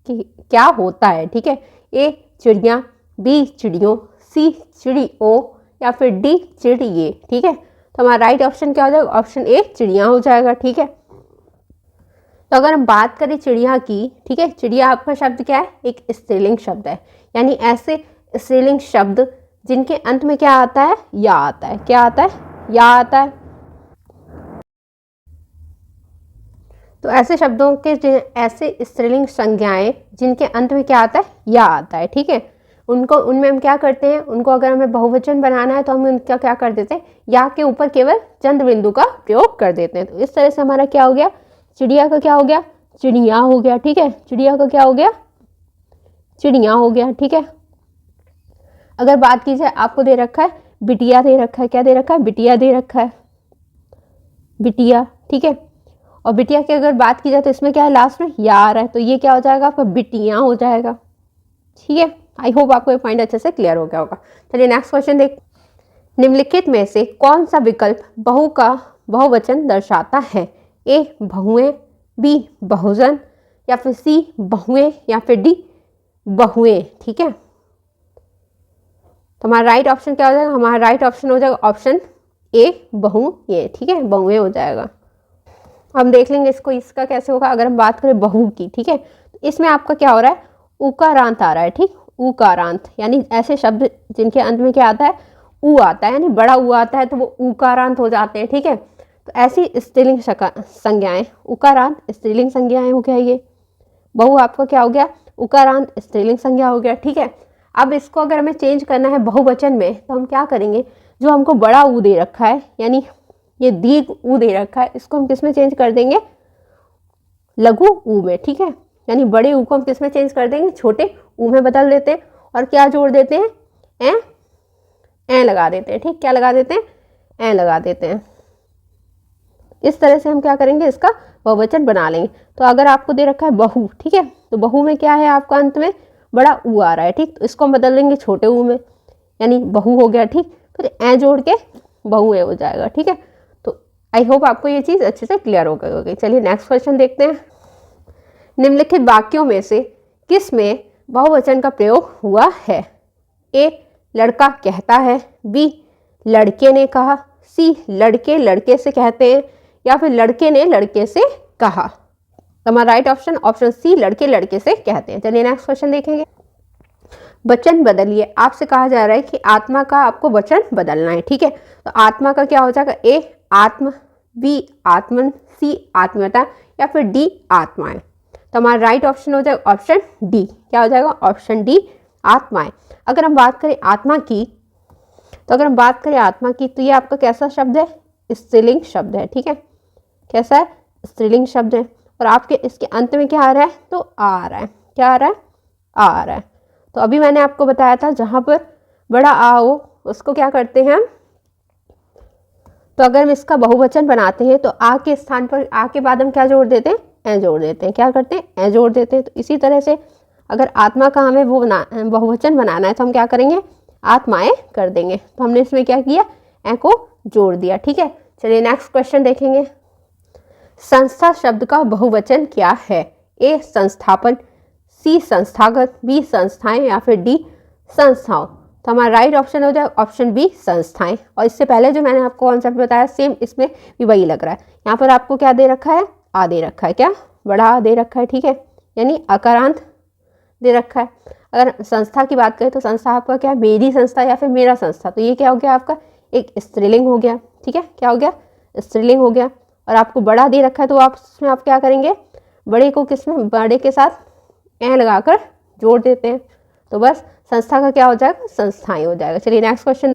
क्या होता है, ठीक है। ए चिड़िया, बी चिड़ियों, सी चिड़ियों या फिर डी चिड़िए, ठीक है। तो हमारा राइट ऑप्शन क्या हो जाएगा, ऑप्शन ए चिड़िया हो जाएगा, ठीक है। तो अगर हम बात करें चिड़िया की, ठीक है, चिड़िया आपका शब्द क्या है, एक स्त्रीलिंग शब्द है, यानी ऐसे स्त्रीलिंग शब्द जिनके अंत में क्या आता है, या आता है। क्या आता है, या आता है। तो ऐसे शब्दों के ऐसे स्त्रीलिंग संज्ञाएं जिनके अंत में क्या आता है, या आता है, ठीक है, उनमें हम क्या करते हैं, उनको अगर हमें बहुवचन बनाना है तो हम उनका क्या कर देते हैं, या के ऊपर केवल चंद्र बिंदु का प्रयोग कर देते हैं। तो इस तरह से हमारा क्या हो गया, चिड़िया का क्या हो गया, चिड़िया हो गया, ठीक है। चिड़िया का क्या हो गया, चिड़िया हो गया, ठीक है। अगर बात की जाए, आपको दे रखा है बिटिया, दे रखा है, क्या दे रखा है, बिटिया दे रखा है, बिटिया, ठीक है। और बिटिया की अगर बात की जाए तो इसमें क्या है, लास्ट में या आ रहा है, तो ये क्या हो जाएगा आपका, बिटियां हो जाएगा, ठीक है। आई होप आपको ये पॉइंट अच्छे से क्लियर हो गया होगा। चलिए नेक्स्ट क्वेश्चन देख। निम्नलिखित में से कौन सा विकल्प बहु का बहुवचन दर्शाता है। ए बहुएं, बी बहुजन या फिर सी बहुएं या फिर डी बहुएं, ठीक है। तो हमारा राइट ऑप्शन क्या हो जाएगा, हमारा राइट ऑप्शन हो जाएगा ऑप्शन ए बहुएं, ठीक है, बहुएं हो जाएगा। हम देख लेंगे इसको, इसका कैसे होगा। अगर हम बात करें बहु की, ठीक है, तो इसमें आपका क्या हो रहा है, उकारांत आ रहा है, ठीक, उकारांत, यानी ऐसे शब्द जिनके अंत में क्या आता है, ऊ आता है, यानी बड़ा ऊ आता है तो वो उकारांत हो जाते हैं, ठीक है। तो ऐसी स्त्रीलिंग संज्ञाएं, उकारांत स्त्रीलिंग संज्ञाएं हो गया ये। बहु आपका क्या हो गया, उकारांत स्त्रीलिंग संज्ञा हो गया, ठीक है। अब इसको अगर हमें चेंज करना है बहुवचन में, तो हम क्या करेंगे, जो हमको बड़ा ऊ दे रखा है, यानी ये दीर्घ ऊ दे रखा है, इसको हम किस में चेंज कर देंगे, लघु ऊ में, ठीक है। यानी बड़े ऊ को हम किस में चेंज कर देंगे, छोटे ऊ में बदल देते हैं। और क्या जोड़ देते हैं, ए लगा देते हैं, ठीक, क्या लगा देते हैं, ए लगा देते हैं। इस तरह से हम क्या करेंगे, इसका बहुवचन बना लेंगे। तो अगर आपको दे रखा है बहु, ठीक है, तो बहु में क्या है आपका अंत में बड़ा ऊ आ रहा है, ठीक, तो इसको हम बदल लेंगे छोटे ऊ में, यानी बहु हो गया, ठीक। फिर ए जोड़ के बहुए हो जाएगा, ठीक है। तो आई होप आपको ये चीज़ अच्छे से क्लियर हो गई होगी। चलिए नेक्स्ट क्वेश्चन देखते हैं। निम्नलिखित वाक्यों में से किस में बहुवचन का प्रयोग हुआ है। ए लड़का कहता है, बी लड़के ने कहा, सी लड़के लड़के से कहते हैं या फिर लड़के ने लड़के से कहा। तो हमारा राइट ऑप्शन ऑप्शन सी लड़के लड़के से कहते हैं। चलिए नेक्स्ट क्वेश्चन देखेंगे। वचन बदलिए। आपसे कहा जा रहा है कि आत्मा का आपको वचन बदलना है, ठीक है। तो आत्मा का क्या हो जाएगा, ए आत्म, बी आत्मन, सी आत्मीयता या फिर डी आत्माएं। तो हमारा राइट ऑप्शन हो जाएगा ऑप्शन डी, क्या हो जाएगा ऑप्शन डी आत्माएं। अगर हम बात करें आत्मा की, तो अगर हम बात करें आत्मा की, तो ये आपका कैसा शब्द है, स्त्रीलिंग शब्द है, ठीक है। कैसा है, स्त्रीलिंग शब्द है। और आपके इसके अंत में क्या आ रहा है, तो आ रहा है, क्या आ रहा है, आ रहा है। तो अभी मैंने आपको बताया था जहां पर बड़ा आ हो उसको क्या करते हैं हम, तो अगर हम इसका बहुवचन बनाते हैं तो आ के स्थान पर, आ के बाद हम क्या जोड़ देते हैं, ए जोड़ देते हैं, क्या करते हैं, ए जोड़ देते हैं। तो इसी तरह से अगर आत्मा का हमें वो बहुवचन बनाना है तो हम क्या करेंगे, आत्माएं कर देंगे। तो हमने इसमें क्या किया, ए को जोड़ दिया, ठीक है। चलिए नेक्स्ट क्वेश्चन देखेंगे। संस्था शब्द का बहुवचन क्या है। ए संस्थापन, सी संस्थागत, बी संस्थाएं या फिर डी संस्थाओं। तो हमारा राइट ऑप्शन हो जाएगा ऑप्शन बी संस्थाएं। और इससे पहले जो मैंने आपको कॉन्सेप्ट बताया सेम इसमें भी वही लग रहा है। यहाँ पर आपको क्या दे रखा है, आ दे रखा है, क्या बड़ा आ दे रखा है, ठीक है, यानी अकारांत दे रखा है। अगर संस्था की बात करें तो संस्था आपका क्या है, मेरी संस्था या फिर मेरा संस्था, तो ये क्या हो गया आपका एक स्त्रीलिंग हो गया। ठीक है, क्या हो गया, स्त्रीलिंग हो गया। और आपको बड़ा दे रखा है तो आप उसमें आप क्या करेंगे, बड़े को किसमें, बड़े के साथ ए लगाकर जोड़ देते हैं, तो बस संस्था का क्या हो जाएगा, संस्थाएं हो जाएगा। चलिए नेक्स्ट क्वेश्चन।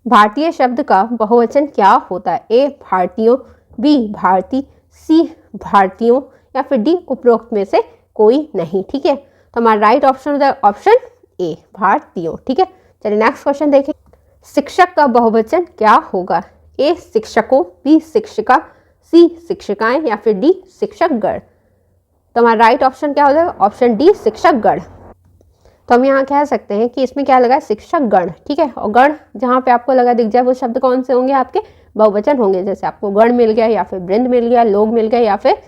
भारतीय शब्द का बहुवचन क्या होता है? ए भारतीयों, बी भारती, सी भारतीयों या फिर डी उपरोक्त में से कोई नहीं। ठीक है, तो हमारा राइट ऑप्शन हो जाएगा ऑप्शन ए भारतीयों। ठीक है, चलिए नेक्स्ट क्वेश्चन देखें। शिक्षक का बहुवचन क्या होगा? ए शिक्षकों, बी शिक्षिका, सी शिक्षिकाएं या फिर डी शिक्षकगण। तो हमारा राइट ऑप्शन क्या हो जाएगा, ऑप्शन डी शिक्षकगण। तो हम यहाँ कह सकते हैं कि इसमें क्या लगा है, शिक्षकगण। ठीक है, और गण जहाँ पे आपको लगा दिख जाए वो शब्द कौन से होंगे, आपके बहुवचन होंगे। जैसे आपको गण मिल गया या फिर वृंद मिल गया, लोग मिल गए या फिर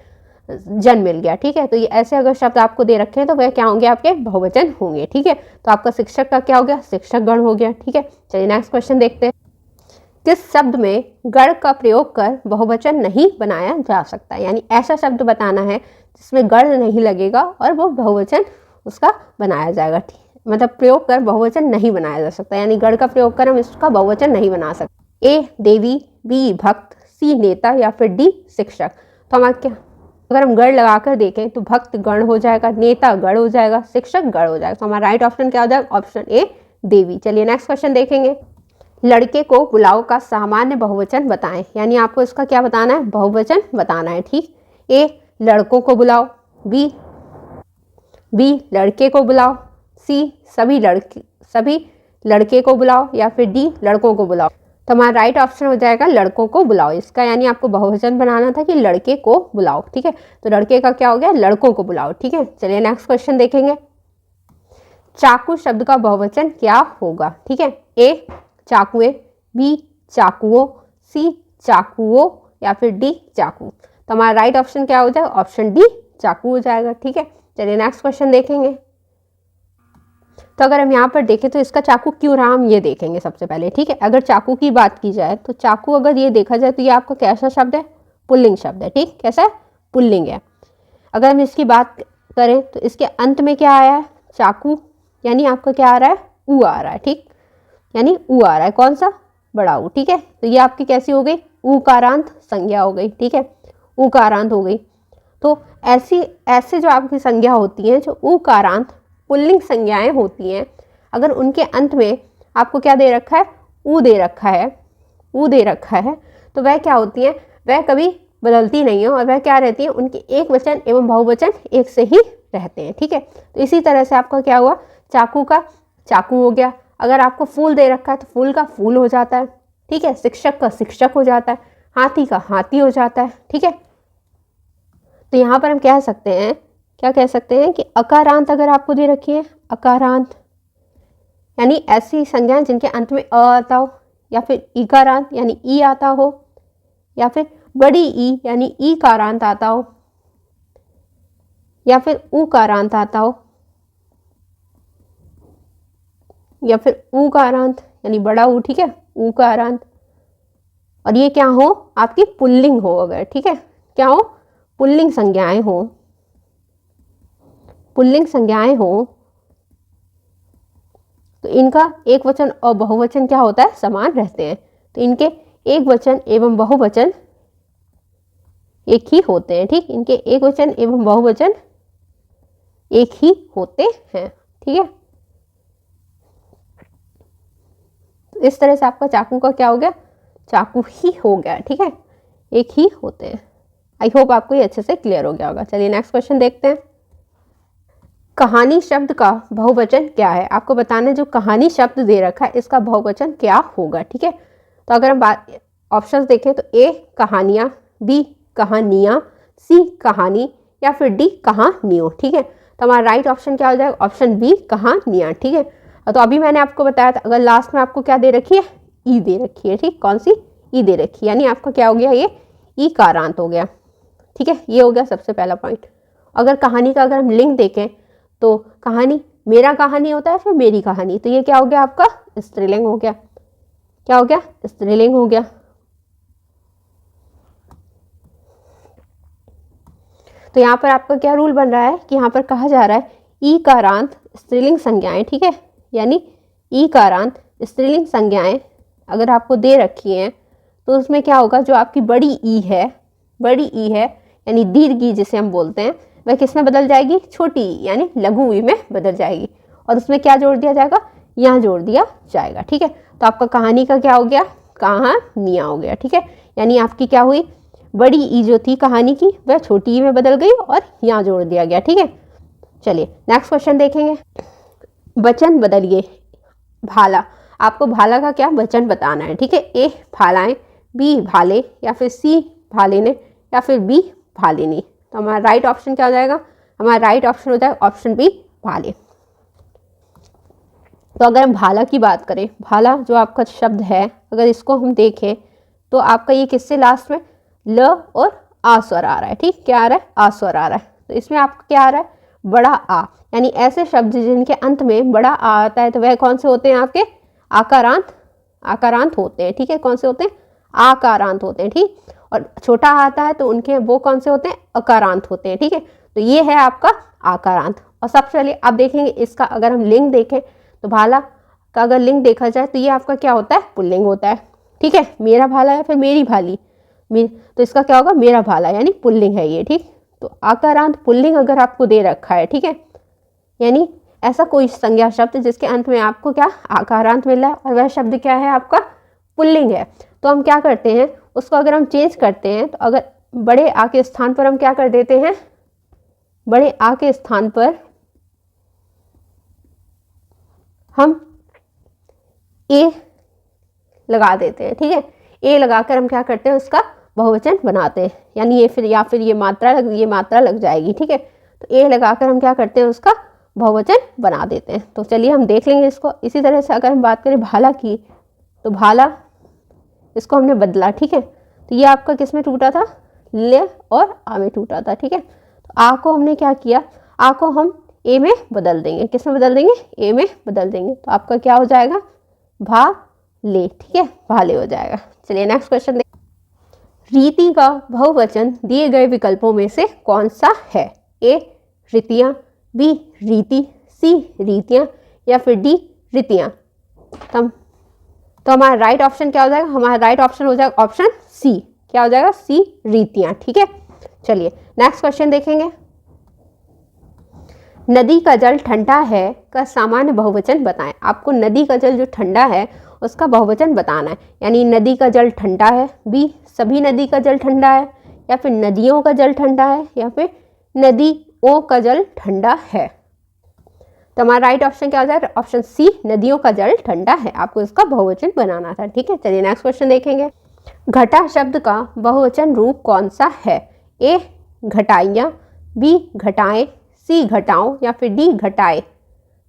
जन मिल गया। ठीक है, तो ये ऐसे अगर शब्द आपको दे रखे हैं तो वह क्या होंगे, आपके बहुवचन होंगे। ठीक है, तो आपका शिक्षक का क्या हो गया, शिक्षकगण हो गया। ठीक है, चलिए नेक्स्ट क्वेश्चन देखते हैं। किस शब्द में गण का प्रयोग कर बहुवचन नहीं बनाया जा सकता? यानी ऐसा शब्द बताना है जिसमें गण नहीं लगेगा और वो बहुवचन उसका बनाया जाएगा। मतलब प्रयोग कर बहुवचन नहीं बनाया जा सकता, यानी गण का प्रयोग कर हम इसका बहुवचन नहीं बना सकते। ए देवी, बी भक्त, सी नेता या फिर डी शिक्षक। तो हमारा क्या, अगर हम गण लगाकर देखें तो भक्त गण हो जाएगा, नेता गण हो जाएगा, शिक्षक गण हो जाएगा। तो हमारा राइट ऑप्शन क्या हो जाएगा, ऑप्शन ए देवी। चलिए नेक्स्ट क्वेश्चन देखेंगे। लड़के को बुलाओ का सामान्य बहुवचन बताएं। यानी आपको इसका क्या बताना है, बहुवचन बताना है। ठीक, ए लड़कों को बुलाओ, बी लड़के को बुलाओ, सी सभी लड़के को बुलाओ या फिर डी लड़कों को बुलाओ। तो हमारा राइट ऑप्शन हो जाएगा लड़कों को बुलाओ इसका, यानी आपको बहुवचन बनाना था कि लड़के को बुलाओ। ठीक है, तो लड़के का क्या हो गया, लड़कों को बुलाओ। ठीक है, चलिए नेक्स्ट क्वेश्चन देखेंगे। चाकू शब्द का बहुवचन क्या होगा? ठीक है, ए चाकुए, बी चाकुओं, सी चाकुओं या फिर डी चाकू। तो हमारा राइट ऑप्शन क्या हो जाएगा, ऑप्शन डी चाकू हो जाएगा। ठीक है, चलिए नेक्स्ट क्वेश्चन देखेंगे। तो अगर हम यहाँ पर देखें तो इसका चाकू क्यों रहा, हम ये देखेंगे सबसे पहले। ठीक है, अगर चाकू की बात की जाए तो चाकू अगर ये देखा जाए तो ये आपका कैसा शब्द है, पुल्लिंग शब्द है। ठीक, कैसा है, पुल्लिंग है। अगर हम इसकी बात करें तो इसके अंत में क्या आया है, चाकू, यानी आपका क्या आ रहा है, ऊ आ रहा है। ठीक, यानी ऊ आ रहा है, कौन सा, बड़ा ऊ। ठीक है, तो ये आपकी कैसी हो गई, ऊकारांत संज्ञा हो गई। ठीक है, ऊकारांत हो गई। तो ऐसे जो आपकी संज्ञा होती हैं, जो ऊकारांत पुल्लिंग संज्ञाएं होती हैं, अगर उनके अंत में आपको क्या दे रखा है, ऊ दे रखा है, तो वह क्या होती हैं, वह कभी बदलती नहीं है और वह क्या रहती है, उनके एक वचन एवं बहुवचन एक से ही रहते हैं। ठीक है, तो इसी तरह से आपका क्या हुआ, चाकू का चाकू हो गया। अगर आपको फूल दे रखा है तो फूल का फूल हो जाता है। ठीक है, शिक्षक का शिक्षक हो जाता है, हाथी का हाथी हो जाता है। ठीक है, तो यहाँ पर हम कह सकते हैं, क्या कह सकते हैं कि अकारांत अगर आपको दे रखी है, अकारांत यानी ऐसी संज्ञाएं जिनके अंत में अ आता हो, या फिर इकारांत यानी ई आता हो, या फिर बड़ी ई यानी ई कारांत आता हो, या फिर ऊ कारांत आता हो, या फिर ऊ कारांत यानी बड़ा ऊ। ठीक है, ऊ कारांत, और ये क्या हो, आपकी पुल्लिंग हो अगर। ठीक है, क्या हो, पुल्लिंग संज्ञाएं हो, पुल्लिंग संज्ञाएं हो, तो इनका एक वचन और बहुवचन क्या होता है, समान रहते हैं। तो इनके एक वचन एवं बहुवचन एक ही होते हैं। ठीक, इनके एक वचन एवं बहुवचन एक ही होते हैं। ठीक है, तो इस तरह से आपका चाकू का क्या हो गया, चाकू ही हो गया। ठीक है, एक ही होते हैं। आई होप आपको ये अच्छे से क्लियर हो गया होगा। चलिए नेक्स्ट क्वेश्चन देखते हैं। कहानी शब्द का बहुवचन क्या है? आपको बताना है जो कहानी शब्द दे रखा है इसका बहुवचन क्या होगा। ठीक है, तो अगर हम बात ऑप्शंस देखें तो ए कहानियाँ, बी कहानियाँ, सी कहानी या फिर डी कहानियों। ठीक है, तो हमारा राइट ऑप्शन क्या हो जाएगा, ऑप्शन बी कहानियाँ। ठीक है, तो अभी मैंने आपको बताया था अगर लास्ट में आपको क्या दे रखी है, ई दे रखी है। ठीक, कौन सी, ई दे रखी है, यानी आपका क्या हो गया, ये ई कारांत हो गया। ठीक है, ये हो गया सबसे पहला पॉइंट। अगर कहानी का अगर हम लिंक देखें तो कहानी मेरा कहानी होता है, फिर मेरी कहानी, तो ये क्या हो गया आपका, स्त्रीलिंग हो गया। क्या हो गया, स्त्रीलिंग हो गया। तो यहाँ पर आपका क्या रूल बन रहा है कि यहाँ पर कहा जा रहा है ईकारांत स्त्रीलिंग संज्ञाएं, ठीक है, यानी ईकारांत स्त्रीलिंग संज्ञाएं अगर आपको दे रखी हैं तो उसमें क्या होगा, जो आपकी बड़ी ई है यानी दीर्घ ई जिसे हम बोलते हैं, वह किस में बदल जाएगी, छोटी ई यानी लघु ई में बदल जाएगी। और उसमें क्या जोड़ दिया जाएगा, यहाँ जोड़ दिया जाएगा, ठीक है। तो आपका कहानी का क्या हो गया, कहानियाँ हो गया, ठीक है। यानी आपकी क्या हुई, बड़ी ई जो थी कहानी की वह छोटी ई में बदल गई और यहाँ जोड़ दिया गया, ठीक है। चलिए नेक्स्ट क्वेश्चन देखेंगे। वचन बदलिए भाला, आपको भाला का क्या वचन बताना है, ठीक है। ए भालाएं, बी भाले, या फिर सी भाले ने, या फिर बी भालिनी। तो हमारा राइट ऑप्शन क्या हो जाएगा, हमारा राइट ऑप्शन हो जाएगा ऑप्शन बी भाले। तो अगर हम भाला की बात करें, भाला जो आपका शब्द है अगर इसको हम देखें तो आपका ये किससे लास्ट में ल और आ स्वर आ रहा है, ठीक, क्या आ रहा है, आ स्वर आ रहा है। तो इसमें आपका क्या आ रहा है, बड़ा आ, यानी ऐसे शब्द जिनके अंत में बड़ा आ आता है तो वह कौन से होते हैं, आपके आकारांत होते हैं, ठीक है। कौन से होते हैं, आकारांत होते हैं, ठीक। और छोटा आता है तो उनके वो कौन से होते हैं, अकारांत होते हैं, ठीक है। तो ये है आपका आकारांत। और सबसे पहले आप देखेंगे इसका अगर हम लिंग देखें तो भाला का अगर लिंग देखा जाए तो ये आपका क्या होता है, पुल्लिंग होता है, ठीक है। मेरा भाला या फिर मेरी भाली, तो इसका क्या होगा, मेरा भाला यानी पुल्लिंग है ये, ठीक। तो आकारांत पुल्लिंग अगर आपको दे रखा है, ठीक है, यानी ऐसा कोई संज्ञा शब्द जिसके अंत में आपको क्या आकारांत मिला है और वह शब्द क्या है, आपका पुल्लिंग है, तो हम क्या करते हैं उसको अगर हम चेंज करते हैं तो अगर बड़े आ के स्थान पर हम क्या कर देते हैं, बड़े आ के स्थान पर हम ए लगा देते हैं, ठीक है। ए लगाकर हम क्या करते हैं उसका बहुवचन बनाते हैं, यानी ये फिर या फिर ये मात्रा लग जाएगी, ठीक है। तो ए लगाकर हम क्या करते हैं उसका बहुवचन बना देते हैं। तो चलिए हम देख लेंगे इसको। इसी तरह से अगर हम बात करें भाला की तो भाला इसको हमने बदला, ठीक है। तो ये आपका किस में टूटा था, ले और आ में टूटा था, ठीक है। तो आ को हमने क्या किया, आ को हम ए में बदल देंगे, किस में बदल देंगे, ए में बदल देंगे। तो आपका क्या हो जाएगा, भाले, ठीक है, भाले हो जाएगा। चलिए नेक्स्ट क्वेश्चन देखें। रीति का बहुवचन दिए गए विकल्पों में से कौन सा है, ए रीतियाँ, बी रीति, सी रीतियाँ, या फिर डी रीतियाँ। तो हमारा राइट ऑप्शन क्या हो जाएगा, हमारा राइट ऑप्शन हो जाएगा ऑप्शन सी, क्या हो जाएगा, सी रीतियाँ, ठीक है। चलिए नेक्स्ट क्वेश्चन देखेंगे। नदी का जल ठंडा है का सामान्य बहुवचन बताएं। आपको नदी का जल जो ठंडा है उसका बहुवचन बताना है, यानी नदी का जल ठंडा है, बी सभी नदी का जल ठंडा है, या फिर नदियों का जल ठंडा है, या फिर नदियों का जल ठंडा है। तो हमारा राइट ऑप्शन क्या हो जाएगा, ऑप्शन सी नदियों का जल ठंडा है। आपको इसका बहुवचन बनाना था, ठीक है। चलिए नेक्स्ट क्वेश्चन देखेंगे। घटा शब्द का बहुवचन रूप कौन सा है, ए घटाइयाँ, बी घटाएं, सी घटाओं, या फिर डी घटाए।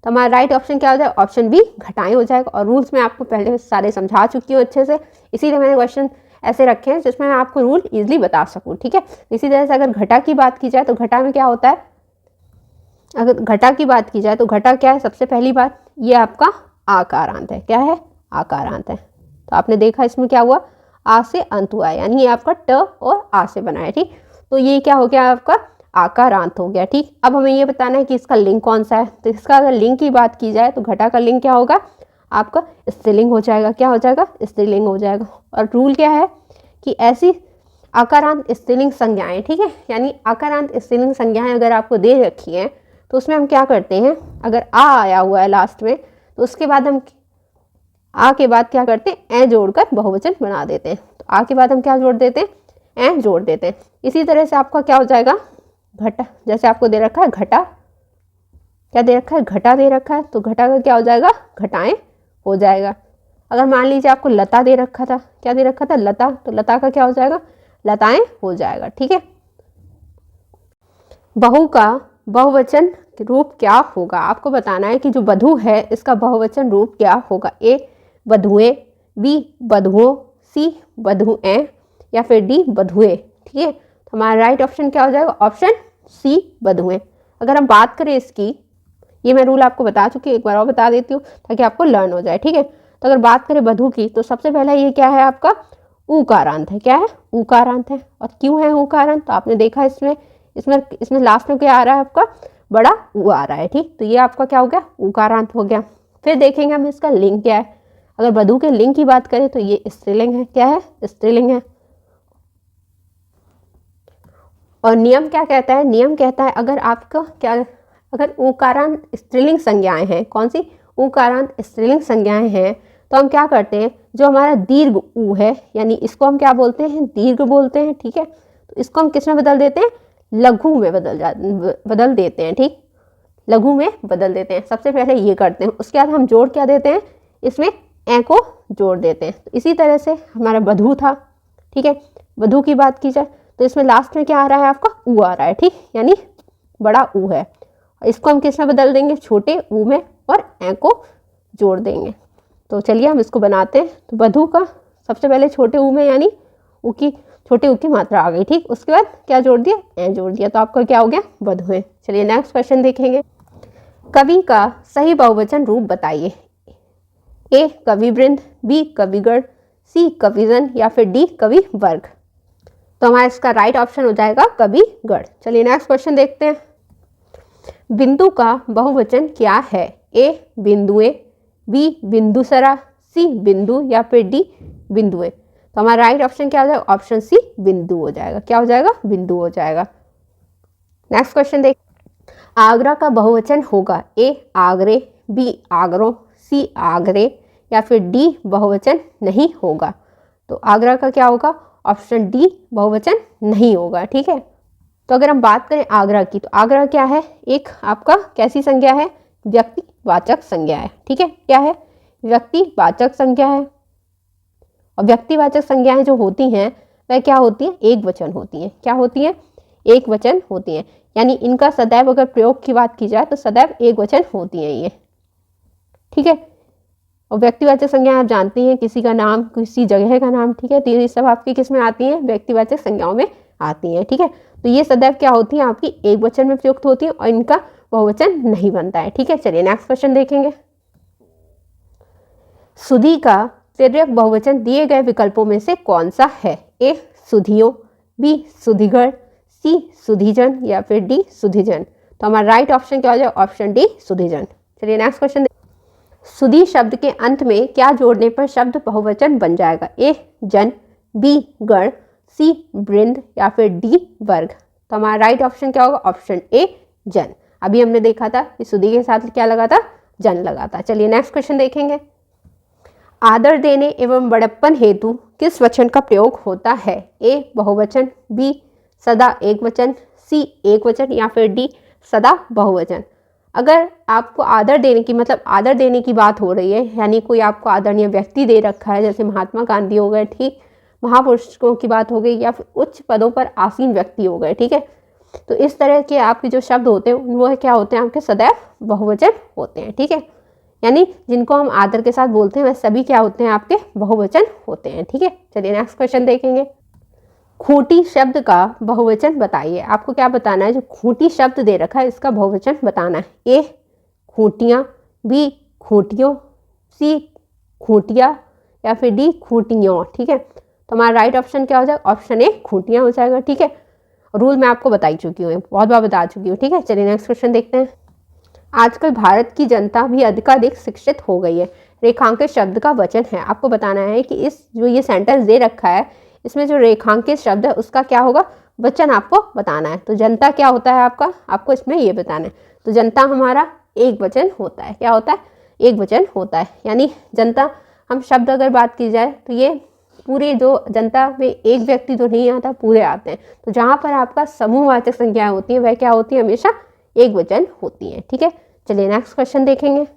तो हमारा राइट ऑप्शन क्या हो जाएगा, ऑप्शन बी घटाएं हो जाएगा। और रूल्स में आपको पहले सारे समझा चुकी हूँ अच्छे से, इसीलिए मैंने क्वेश्चन ऐसे रखे हैं जिसमें मैं आपको रूल इजीली बता सकूँ, ठीक है। इसी तरह से अगर घटा की बात की जाए तो घटा में क्या होता है, अगर घटा की बात की जाए तो घटा क्या है, सबसे पहली बात ये आपका आकारांत है, क्या है, आकारांत है। तो आपने देखा इसमें क्या हुआ, आ से अंत हुआ है, यानी ये आपका ट और आ से बना है, ठीक। तो ये क्या हो गया, आपका आकारांत हो गया, ठीक। अब हमें ये बताना है कि इसका लिंग कौन सा है। तो इसका अगर लिंग की बात की जाए तो घटा का लिंग क्या होगा, आपका स्त्रीलिंग हो जाएगा, क्या हो जाएगा, स्त्रीलिंग हो जाएगा। और रूल क्या है कि ऐसी आकारांत स्त्रीलिंग संज्ञाएं, ठीक है, यानी आकारांत स्त्रीलिंग संज्ञाएं अगर आपको दे रखी हैं तो उसमें हम क्या करते हैं, अगर आ आया हुआ है लास्ट में तो उसके बाद हम आ के बाद क्या करते हैं, ए जोड़कर बहुवचन बना देते हैं। तो आ के बाद हम क्या जोड़ देते हैं, ए जोड़ देते हैं। इसी तरह से आपका क्या हो जाएगा, घटा, जैसे आपको दे रखा है घटा, क्या दे रखा है, घटा दे रखा है, तो घटा का क्या हो जाएगा, घटाएं हो जाएगा। अगर मान लीजिए आपको लता दे रखा था, क्या दे रखा था, लता, तो लता का क्या हो जाएगा, लताएं हो जाएगा, ठीक है। बहू का बहुवचन रूप क्या होगा, आपको बताना है कि जो बधू है इसका बहुवचन रूप क्या होगा, ए बधुएं, बी बधुओं, सी बधुएं, या फिर डी बधुए, ठीक है। तो हमारा राइट ऑप्शन क्या हो जाएगा, ऑप्शन सी बधुएं। अगर हम बात करें इसकी, ये मैं रूल आपको बता चुकी हूँ, एक बार और बता देती हूँ ताकि आपको लर्न हो जाए, ठीक है। तो अगर बात करें बधू की तो सबसे पहला ये क्या है, आपका ऊकारांत है, क्या है, ऊकारांत है। और क्यों है ऊकारांत, तो आपने देखा इसमें इसमें इसमें लास्ट में क्या आ रहा है आपका, बड़ा ऊ आ रहा है, ठीक। तो ये आपका क्या हो गया, ऊकारांत हो गया। फिर देखेंगे हम इसका लिंग क्या है। अगर वधु के लिंग की बात करें तो ये स्त्रीलिंग है, क्या है, स्त्रीलिंग है। और नियम क्या कहता है, नियम कहता है अगर आपका क्या, अगर ऊकारांत स्त्रीलिंग संज्ञाएं हैं, कौन सी, ऊकारांत स्त्रीलिंग संज्ञाएं हैं, तो हम क्या करते हैं, जो हमारा दीर्घ ऊ है, यानी इसको हम क्या बोलते हैं, दीर्घ बोलते हैं, ठीक है। तो इसको हम किस में बदल देते हैं, लघु में बदल देते हैं, ठीक, लघु में बदल देते हैं। सबसे पहले ये करते हैं, उसके बाद हम जोड़ क्या देते हैं, इसमें ए को जोड़ देते हैं। तो इसी तरह से हमारा वधु था, ठीक है। वधु की बात की जाए तो इसमें लास्ट में क्या आ रहा है आपका, ऊ आ रहा है, ठीक, यानी बड़ा ऊ है। इसको हम किस में बदल देंगे, छोटे ऊ में, और ए को जोड़ देंगे। तो चलिए हम इसको बनाते हैं। तो वधु का सबसे पहले छोटे ऊ में, यानी ऊ की, छोटे ऊ की मात्रा आ गई, ठीक। उसके बाद क्या जोड़ दिया, ए जोड़ दिया, तो आपका क्या हो गया, वधु है। चलिए नेक्स्ट क्वेश्चन देखेंगे। कवि का सही बहुवचन रूप बताइए। ए कविवृंद, बी कविगण, सी कविजन, या फिर डी कवि वर्ग। तो हमारा इसका राइट ऑप्शन हो जाएगा कविगण। चलिए नेक्स्ट क्वेश्चन देखते हैं। बिंदु का बहुवचन क्या है। ए बिंदुए, बी बिंदुसरा, सी बिंदु, या फिर डी बिंदुए। तो हमारा राइट ऑप्शन क्या हो जाएगा, ऑप्शन सी बिंदु हो जाएगा। क्या हो जाएगा, बिंदु हो जाएगा। नेक्स्ट क्वेश्चन देख। आगरा का बहुवचन होगा ए आगरे, बी आगरों, सी आगरे, या फिर डी बहुवचन नहीं होगा। तो आगरा का क्या होगा, ऑप्शन डी बहुवचन नहीं होगा, ठीक है। तो अगर हम बात करें आगरा की, तो आगरा क्या है, एक आपका कैसी संज्ञा है, व्यक्तिवाचक संज्ञा है, ठीक है। क्या है, व्यक्तिवाचक संज्ञा है। और व्यक्तिवाचक संज्ञाएं जो होती हैं वह क्या होती हैं, एक वचन होती हैं। क्या होती हैं, एक वचन होती हैं। यानी इनका सदैव अगर प्रयोग की बात की जाए तो सदैव एक वचन होती हैं ये, ठीक है। और व्यक्तिवाचक संज्ञा आप जानती हैं, किसी का नाम, किसी जगह का नाम, ठीक है। तो ये सब आपकी किस में आती हैं, व्यक्तिवाचक संज्ञाओं में आती हैं, ठीक है। तो ये सदैव क्या होती हैं, आपकी एक वचन में प्रयुक्त होती हैं और इनका बहुवचन नहीं बनता है, ठीक है। चलिए नेक्स्ट क्वेश्चन देखेंगे। सुधी का तिर्यक बहुवचन दिए गए विकल्पों में से कौन सा है। ए सुधियों, बी सुधिगण, सी सुधिजन, या फिर डी सुधिजन। तो हमारा राइट ऑप्शन क्या हो जाएगा, ऑप्शन डी सुधिजन। चलिए नेक्स्ट क्वेश्चन। सुधी शब्द के अंत में क्या जोड़ने पर शब्द बहुवचन बन जाएगा। ए जन, बी गण, सी वृंद, या फिर डी वर्ग। तो हमारा राइट ऑप्शन क्या होगा, ऑप्शन ए जन। अभी हमने देखा था कि सुधी के साथ क्या लगा था, जन लगा था। चलिए नेक्स्ट क्वेश्चन देखेंगे। आदर देने एवं बड़प्पन हेतु किस वचन का प्रयोग होता है। ए बहुवचन, बी सदा एक वचन, सी एक वचन, या फिर डी सदा बहुवचन। अगर आपको आदर देने की, मतलब आदर देने की बात हो रही है, यानी कोई आपको आदरणीय व्यक्ति दे रखा है, जैसे महात्मा गांधी हो गए, ठीक, महापुरुषों की बात हो गई, या फिर उच्च पदों पर आसीन व्यक्ति हो गए, ठीक है। तो इस तरह के आपके जो शब्द होते हैं वो क्या होते हैं, आपके सदैव बहुवचन होते हैं, ठीक है। यानी जिनको हम आदर के साथ बोलते हैं वह सभी क्या होते हैं, आपके बहुवचन होते हैं, ठीक है। चलिए नेक्स्ट क्वेश्चन देखेंगे। खूंटी शब्द का बहुवचन बताइए। आपको क्या बताना है, जो खूंटी शब्द दे रखा है इसका बहुवचन बताना है। ए खूंटियाँ, बी खूंटियों, सी खूंटिया, या फिर डी खूंटियों, ठीक है। तो हमारा राइट ऑप्शन क्या हो जाएगा, ऑप्शन ए खूंटियाँ हो जाएगा, ठीक है। रूल मैं आपको बता चुकी हूँ, बहुत बार बता चुकी हूँ, ठीक है। चलिए नेक्स्ट क्वेश्चन देखते हैं। आजकल भारत की जनता भी अधिकाधिक शिक्षित हो गई है। रेखांकित शब्द का वचन है। आपको बताना है कि इस जो ये सेंटेंस दे रखा है इसमें जो रेखांकित शब्द है उसका क्या होगा, वचन आपको बताना है। तो जनता क्या होता है आपका, आपको इसमें ये बताना है। तो जनता हमारा एक वचन होता है। क्या होता है, एक वचन होता है। यानी जनता, हम शब्द अगर बात की जाए तो ये पूरे जो जनता में एक व्यक्ति तो नहीं आता, पूरे आते हैं। तो जहाँ पर आपका समूहवाचक संख्याएं होती हैं वह क्या होती है, हमेशा एक वचन होती हैं, ठीक है। चलिए नेक्स्ट क्वेश्चन देखेंगे।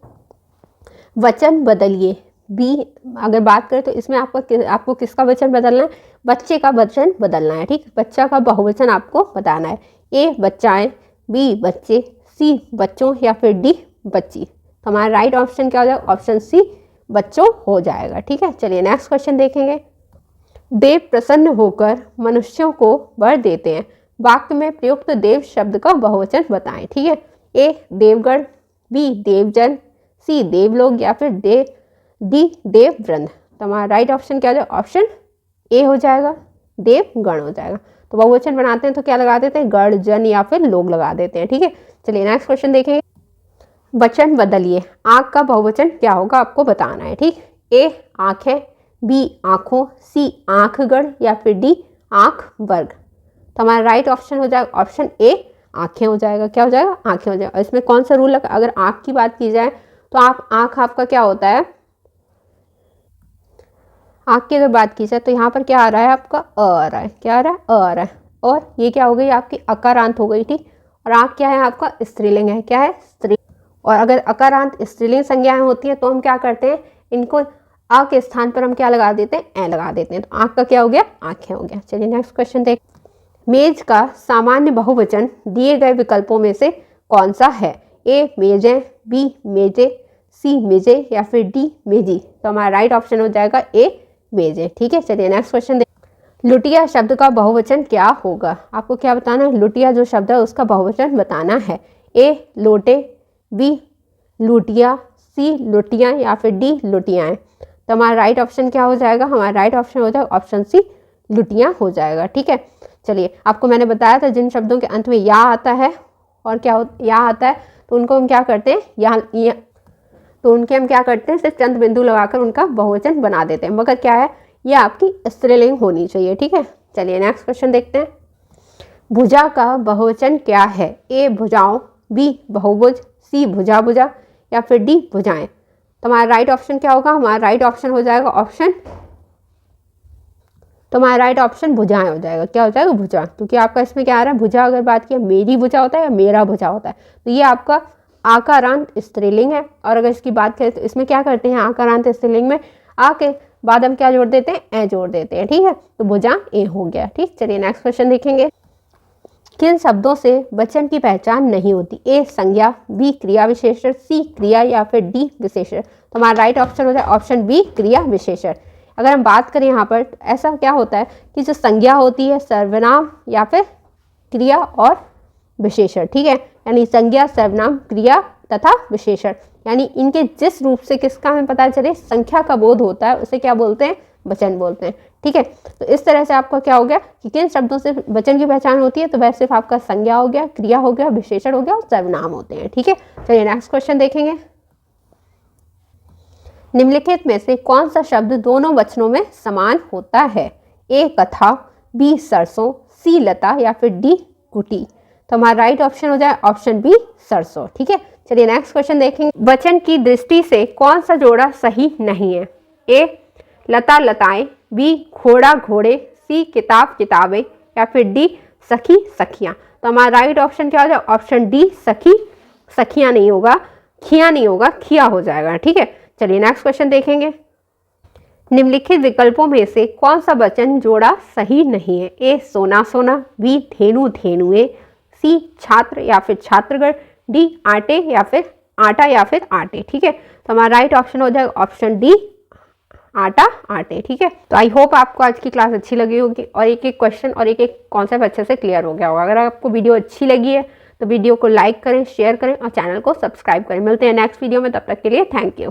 वचन बदलिए। बी अगर बात करें तो इसमें आपको किसका वचन बदलना है, बच्चे का वचन बदलना है, ठीक। बच्चा का बहुवचन आपको बताना है। ए बच्चाएं, बी बच्चे, सी बच्चों, या फिर डी बच्ची। तो हमारा राइट ऑप्शन क्या हो जाएगा, ऑप्शन सी बच्चों हो जाएगा, ठीक है। चलिए नेक्स्ट क्वेश्चन देखेंगे। देव प्रसन्न होकर मनुष्यों को वर देते हैं। वाक्य में प्रयुक्त देव शब्द का बहुवचन बताएं, ठीक है। ए देवगण, बी देवजन, सी देवलोग, या फिर डी देववृंद। तो हमारा राइट ऑप्शन क्या हो जाएगा, ऑप्शन ए हो जाएगा, देवगण हो जाएगा। तो बहुवचन बनाते हैं तो क्या लगा देते हैं, गण, जन या फिर लोग लगा देते हैं। ठीक है, चलिए नेक्स्ट क्वेश्चन देखेंगे। वचन बदलिए, आँख का बहुवचन क्या होगा आपको बताना है। ठीक, ए आँखें, बी आँखों, सी आँखगण या फिर डी आँख वर्ग। तो हमारा राइट ऑप्शन हो जाएगा ऑप्शन ए आँखें हो जाएगा। क्या हो जाएगा, आँखें हो जाएगा। इसमें कौन सा रूल है, अगर आँख की बात की जाए तो आँख आपका क्या होता है, आँख की अगर बात की जाए तो यहाँ पर क्या आ रहा है आपका अ आ रहा है। क्या आ रहा है, अ आ रहा है। और ये क्या हो गई आपकी अकारांत हो गई। ठीक, और आँख क्या है आपका स्त्रीलिंग है। क्या है, स्त्री। और अगर अकारांत स्त्रीलिंग संज्ञाएं होती हैं तो हम क्या करते हैं, इनको आ के स्थान पर हम क्या लगा देते हैं, ए लगा देते हैं। तो आँख का क्या हो गया, आँखें हो गया। चलिए नेक्स्ट क्वेश्चन देख। मेज का सामान्य बहुवचन दिए गए विकल्पों में से कौन सा है, ए मेजें, बी मेजे, सी मेजे या फिर डी मेजी। तो हमारा राइट ऑप्शन हो जाएगा ए मेजे। ठीक है, चलिए नेक्स्ट क्वेश्चन देख। लुटिया शब्द का बहुवचन क्या होगा, आपको क्या बताना है, लुटिया जो शब्द है उसका बहुवचन बताना है। ए लोटे, बी लुटिया, सी लुटियाँ या फिर डी लुटियाएँ। तो हमारा राइट ऑप्शन क्या हो जाएगा, हमारा राइट ऑप्शन हो जाएगा ऑप्शन सी लुटियाँ हो जाएगा। ठीक है, चलिए आपको मैंने बताया था जिन शब्दों के अंत में या आता है और क्या या आता है तो उनको हम क्या करते हैं, या तो उनके हम क्या करते हैं, सिर्फ चंद बिंदु लगाकर उनका बहुवचन बना देते हैं। मगर क्या है, ये आपकी स्त्रीलिंग होनी चाहिए। ठीक है, चलिए नेक्स्ट क्वेश्चन देखते हैं। भुजा का बहुवचन क्या है, ए भुजाओं, बी बहुभुज, सी भुजा भुजा या फिर डी भुजाएं। तो हमारा राइट ऑप्शन क्या होगा, हमारा राइट ऑप्शन हो जाएगा ऑप्शन, तो हमारा राइट ऑप्शन भुजाएं हो जाएगा। क्या हो जाएगा, भुजा, क्योंकि आपका इसमें क्या आ रहा है, भुजा अगर बात किया मेरी भुजा होता है या मेरा भुजा होता है, तो ये आपका आकारांत स्त्रीलिंग है। और अगर इसकी बात करें तो इसमें क्या करते हैं, आकारांत स्त्रीलिंग में आ के बाद हम क्या जोड़ देते हैं, ए जोड़ देते हैं। ठीक है, तो भुजा ए हो गया। ठीक, चलिए नेक्स्ट क्वेश्चन देखेंगे। किन शब्दों से वचन की पहचान नहीं होती, ए संज्ञा, बी क्रिया विशेषण, सी क्रिया या फिर डी विशेषण। तो हमारा राइट ऑप्शन हो जाए ऑप्शन बी क्रिया विशेषण। अगर हम बात करें यहाँ पर ऐसा क्या होता है कि जो संज्ञा होती है सर्वनाम या फिर क्रिया और विशेषण। ठीक है, यानी संज्ञा, सर्वनाम, क्रिया तथा विशेषण, यानी इनके जिस रूप से किसका हमें पता चले संख्या का बोध होता है उसे क्या बोलते हैं, वचन बोलते हैं। ठीक है, तो इस तरह से आपका क्या हो गया कि किन शब्दों से वचन की पहचान होती है, तो वह सिर्फ आपका संज्ञा हो गया, क्रिया हो गया, विशेषण हो गया और सर्वनाम होते हैं। ठीक है, चलिए नेक्स्ट क्वेश्चन देखेंगे। निम्नलिखित में से कौन सा शब्द दोनों वचनों में समान होता है, ए कथा, बी सरसों, सी लता या फिर डी कुटी। तो हमारा राइट ऑप्शन हो जाए ऑप्शन बी सरसों। ठीक है, चलिए नेक्स्ट क्वेश्चन देखेंगे। वचन की दृष्टि से कौन सा जोड़ा सही नहीं है, ए लता लताएं, बी घोड़ा घोड़े, सी किताब किताबें या फिर डी सखी सखियां। तो हमारा राइट ऑप्शन क्या हो जाए ऑप्शन डी सखी सखियां नहीं होगा, खिया नहीं होगा, खिया हो जाएगा। ठीक है, चलिए नेक्स्ट क्वेश्चन देखेंगे। निम्नलिखित विकल्पों में से कौन सा वचन जोड़ा सही नहीं है, ए सोना सोना, बी धेनु धेनुए, सी छात्र या फिर छात्रगण, डी आटे या फिर आटा या फिर आटे। ठीक है, तो हमारा राइट ऑप्शन हो जाएगा ऑप्शन डी आटा आटे। ठीक है, तो आई होप आपको आज की क्लास अच्छी लगी होगी और एक एक क्वेश्चन और एक एक कॉन्सेप्ट अच्छे से क्लियर हो गया होगा। अगर आपको वीडियो अच्छी लगी है तो वीडियो को लाइक करें, शेयर करें और चैनल को सब्सक्राइब करें। मिलते हैं नेक्स्ट वीडियो में, तब तक के लिए थैंक यू।